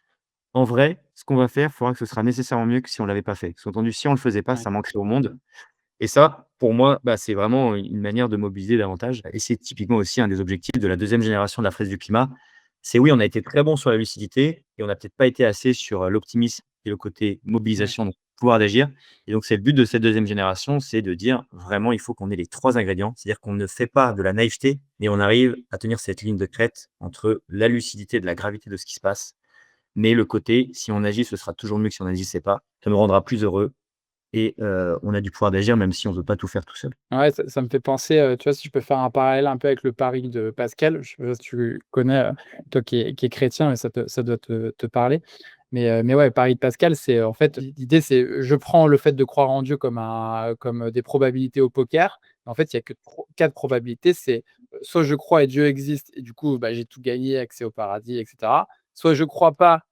«En vrai, ce qu'on va faire, il faudra que ce sera nécessairement mieux que si on l'avait pas fait». Sous-entendu, si on le faisait pas, Ouais. ça manquerait au monde et ça, pour moi, bah, c'est vraiment une manière de mobiliser davantage et c'est typiquement aussi un des objectifs de la deuxième génération de la frise du climat. C'est oui, on a été très bon sur la lucidité et on n'a peut-être pas été assez sur, l'optimisme et le côté Ouais. mobilisation, donc pouvoir d'agir et donc c'est le but de cette deuxième génération, c'est de dire vraiment il faut qu'on ait les 3 ingrédients. C'est-à-dire qu'on ne fait pas de la naïveté, mais on arrive à tenir cette ligne de crête entre la lucidité de la gravité de ce qui se passe, mais le côté si on agit, ce sera toujours mieux que si on n'agissait pas. Ça me rendra plus heureux et on a du pouvoir d'agir même si on ne veut pas tout faire tout seul. Ouais, ça me fait penser, tu vois, si je peux faire un parallèle un peu avec le pari de Pascal, je sais pas si tu connais, toi qui es chrétien, mais ça doit te parler. Mais ouais, le pari de Pascal, c'est, en fait, l'idée, c'est, je prends le fait de croire en Dieu comme des probabilités au poker. En fait, il y a que 4 probabilités, c'est, soit je crois et Dieu existe et du coup, bah, j'ai tout gagné, accès au paradis et cetera. Soit je crois pas,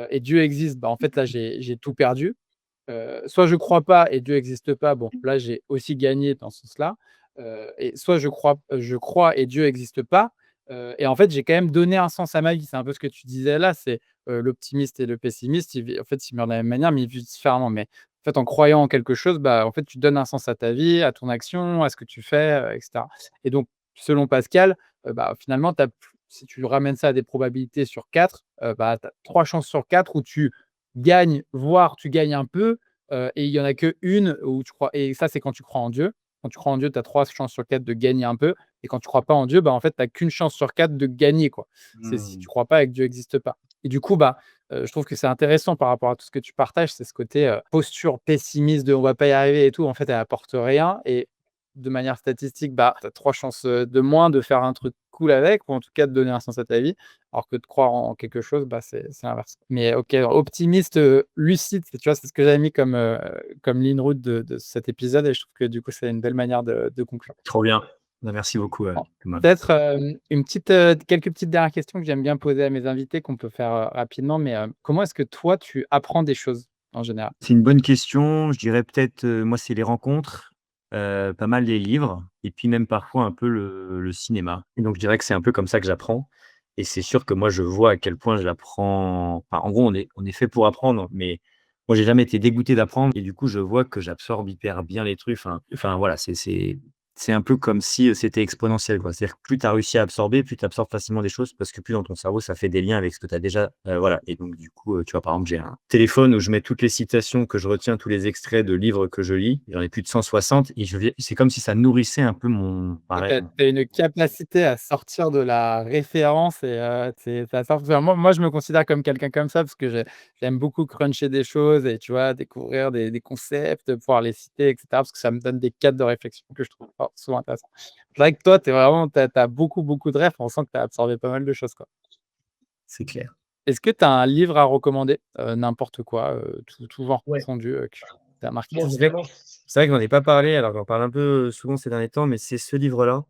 et Dieu existe, bah, en fait, là, j'ai tout perdu. Soit je crois pas et Dieu existe pas, bon, là, j'ai aussi gagné dans ce sens-là, et soit je crois et Dieu existe pas, et en fait, j'ai quand même donné un sens à ma vie. C'est un peu ce que tu disais là, c'est, l'optimiste et le pessimiste, ils meurent de la même manière, mais ils vivent différemment. Mais en fait, en croyant en quelque chose, bah, en fait, tu donnes un sens à ta vie, à ton action, à ce que tu fais, et cetera. Et donc, selon Pascal, bah, finalement, si tu ramènes ça à des probabilités sur 4, bah, tu as 3 chances sur 4 où tu gagnes, voire tu gagnes un peu, et il y en a qu'une où tu crois, et ça, c'est quand tu crois en Dieu. Quand tu crois en Dieu, tu as 3 chances sur 4 de gagner un peu, et quand tu crois pas en Dieu, bah, en fait, tu as qu'une chance sur 4 de gagner, quoi. C'est si Mmh. tu crois pas et que Dieu existe pas. Et du coup, bah, je trouve que c'est intéressant par rapport à tout ce que tu partages, c'est ce côté, posture pessimiste de «on va pas y arriver» et tout, en fait, elle apporte rien, et de manière statistique, bah, tu as 3 chances, de moins de faire un truc cool avec, ou en tout cas de donner un sens à ta vie. Alors que de croire en quelque chose, bah, c'est l'inverse. Mais OK, optimiste, lucide, tu vois? C'est ce que j'avais mis comme ligne route de cet épisode, et je trouve que du coup, c'est une belle manière de conclure. Trop bien. Bah, merci beaucoup, Bon, Thomas. peut-être, quelques petites dernières questions que j'aime bien poser à mes invités, qu'on peut faire, rapidement, mais, comment est-ce que toi, tu apprends des choses en général? C'est une bonne question. Je dirais peut-être, moi, c'est les rencontres, pas mal les livres et puis même parfois un peu le cinéma et donc je dirais que c'est un peu comme ça que j'apprends et c'est sûr que moi, je vois à quel point j'apprends enfin, en gros, on est fait pour apprendre, mais moi, j'ai jamais été dégoûté d'apprendre et du coup, je vois que j'absorbe hyper bien les trucs. Enfin voilà, c'est un peu comme si, c'était exponentiel, quoi. C'est-à-dire que plus tu as réussi à absorber, plus tu absorbes facilement des choses parce que plus dans ton cerveau, ça fait des liens avec ce que tu as déjà, voilà et donc du coup, tu vois, par exemple, j'ai un téléphone où je mets toutes les citations que je retiens, tous les extraits de livres que je lis. J'en ai plus de 160 et je viens c'est comme si ça nourrissait un peu mon Ouais, pareil. tu as une capacité à sortir de la référence, et c'est ça sort, enfin, moi, je me considère comme quelqu'un comme ça parce que j'aime beaucoup cruncher des choses et tu vois, découvrir des concepts, pouvoir les citer et cetera, parce que ça me donne des cadres de réflexion que je trouve souvent intéressants. C'est vrai que toi, tu as beaucoup, beaucoup de rêves. On sent que tu as absorbé pas mal de choses, quoi. C'est clair. Est-ce que tu as un livre à recommander? N'importe quoi, tout genre Ouais. confondu, que tu marqué? Bon, vraiment, c'est vrai que j'en ai pas parlé, alors j'en parle un peu souvent ces derniers temps, mais c'est ce livre-là,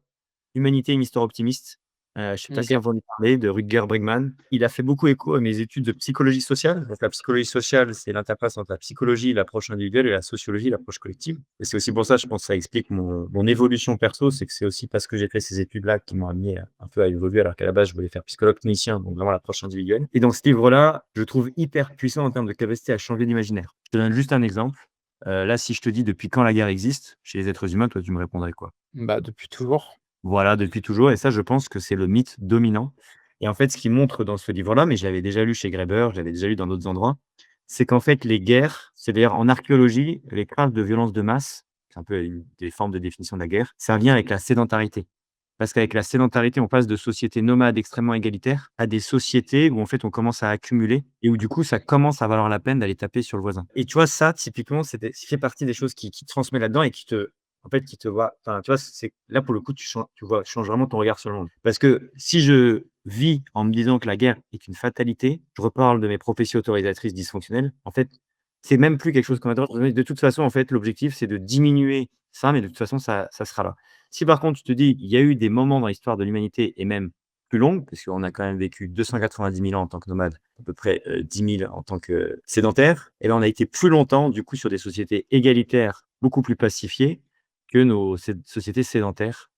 Humanité, une histoire optimiste. Je sais pas si tu as OK. entendu parler de Rutger Bregman. Il a fait beaucoup écho à mes études de psychologie sociale. Donc la psychologie sociale, c'est l'interface entre la psychologie, l'approche individuelle et la sociologie, l'approche collective. Et c'est aussi pour ça, je pense que ça explique mon évolution perso, c'est que c'est aussi parce que j'ai fait ces études-là qui m'ont amené un peu à évoluer, alors qu'à la base, je voulais faire psychologue clinicien, donc vraiment l'approche individuelle. Et donc ce livre-là, je le trouve hyper puissant en termes de capacité à changer l'imaginaire. Je te donne juste un exemple. Là, si je te dis depuis quand la guerre existe, chez les êtres humains, toi, tu me répondrais quoi? Bah, depuis toujours. Voilà, depuis toujours et ça, je pense que c'est le mythe dominant et en fait, ce qu'il montre dans ce livre-là, mais je l'avais déjà lu chez Graeber, je l'avais déjà lu dans d'autres endroits, c'est qu'en fait, les guerres, c'est d'ailleurs en archéologie, les craintes de violence de masse, c'est un peu une des formes de définition de la guerre, ça vient avec la sédentarité. Parce qu'avec la sédentarité, on passe de sociétés nomades extrêmement égalitaires à des sociétés où en fait, on commence à accumuler et où du coup, ça commence à valoir la peine d'aller taper sur le voisin. Et tu vois, ça, typiquement, ça fait partie des choses qui te transmet là-dedans et qui te voit, enfin, tu vois, c'est là pour le coup, tu changes vraiment ton regard sur le monde. Parce que si je vis en me disant que la guerre est une fatalité, je reparle de mes prophéties autorisatrices dysfonctionnelles. En fait, c'est même plus quelque chose qu'on attend. De toute façon, en fait, l'objectif, c'est de diminuer ça, mais de toute façon, ça sera là. Si par contre, tu te dis, il y a eu des moments dans l'histoire de l'humanité et même plus longues, parce qu'on a quand même vécu 290 000 ans en tant que nomade, à peu près 10 000 en tant que sédentaire, et ben on a été plus longtemps, du coup, sur des sociétés égalitaires beaucoup plus pacifiés que nos sociétés sédentaires,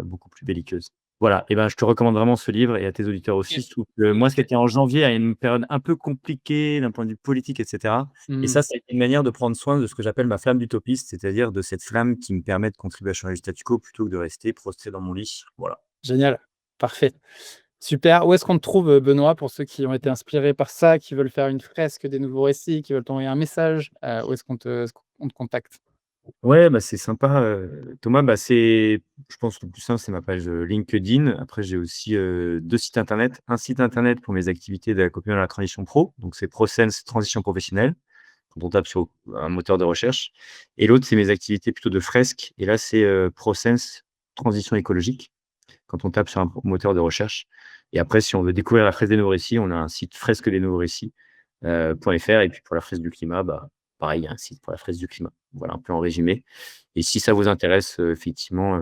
beaucoup plus belliqueuses. Voilà, et ben, je te recommande vraiment ce livre et à tes auditeurs aussi. Je trouve que moi, c'était en janvier, à une période un peu compliquée d'un point de vue politique, et cetera. Et Mmh. ça a été une manière de prendre soin de ce que j'appelle ma flamme d'utopiste, c'est-à-dire de cette flamme qui me permet de contribuer à changer le statu quo plutôt que de rester prostré dans mon lit. Voilà. Génial, parfait. Super. Où est-ce qu'on te trouve, Benoît, pour ceux qui ont été inspirés par ça, qui veulent faire une fresque des nouveaux récits, qui veulent t'envoyer un message? Où est-ce qu'on te contacte? Ouais, bah, c'est sympa, Thomas, bah, je pense que le plus simple, c'est ma page, LinkedIn. Après, j'ai aussi, 2 sites internet. Un site internet pour mes activités d'accompagnement à la transition pro, donc c'est ProSense Transition Professionnelle, quand on tape sur un moteur de recherche, et l'autre, c'est mes activités plutôt de fresques et là, c'est, ProSense Transition écologique, quand on tape sur un moteur de recherche. Et après, si on veut découvrir la fresque des nouveaux récits, on a un site fresque des nouveaux récits, .fr, et puis pour la fresque du climat, bah, pareil, il y a un site pour la fresque du climat. Voilà un peu en résumé. Et si ça vous intéresse, effectivement,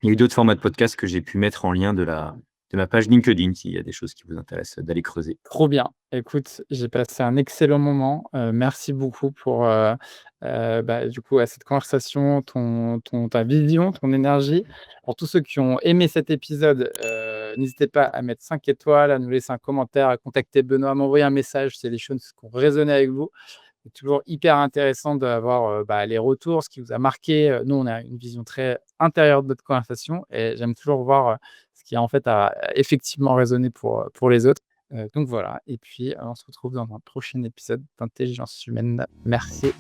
il y a eu d'autres formats de podcasts que j'ai pu mettre en lien de ma page LinkedIn, s'il y a des choses qui vous intéressent, d'aller creuser. Trop bien. Écoute, j'ai passé un excellent moment. Merci beaucoup pour, du coup, cette conversation, ta vision, ton énergie. Pour tous ceux qui ont aimé cet épisode, n'hésitez pas à mettre 5 étoiles, à nous laisser un commentaire, à contacter Benoît, à m'envoyer un message. C'est les choses qui ont résonné avec vous. C'est toujours hyper intéressant d'avoir, les retours, ce qui vous a marqué. Nous, on a une vision très intérieure de notre conversation et j'aime toujours voir, ce qui en fait a effectivement résonné pour les autres. Donc voilà, et puis, on se retrouve dans un prochain épisode d'Intelligence humaine. Merci.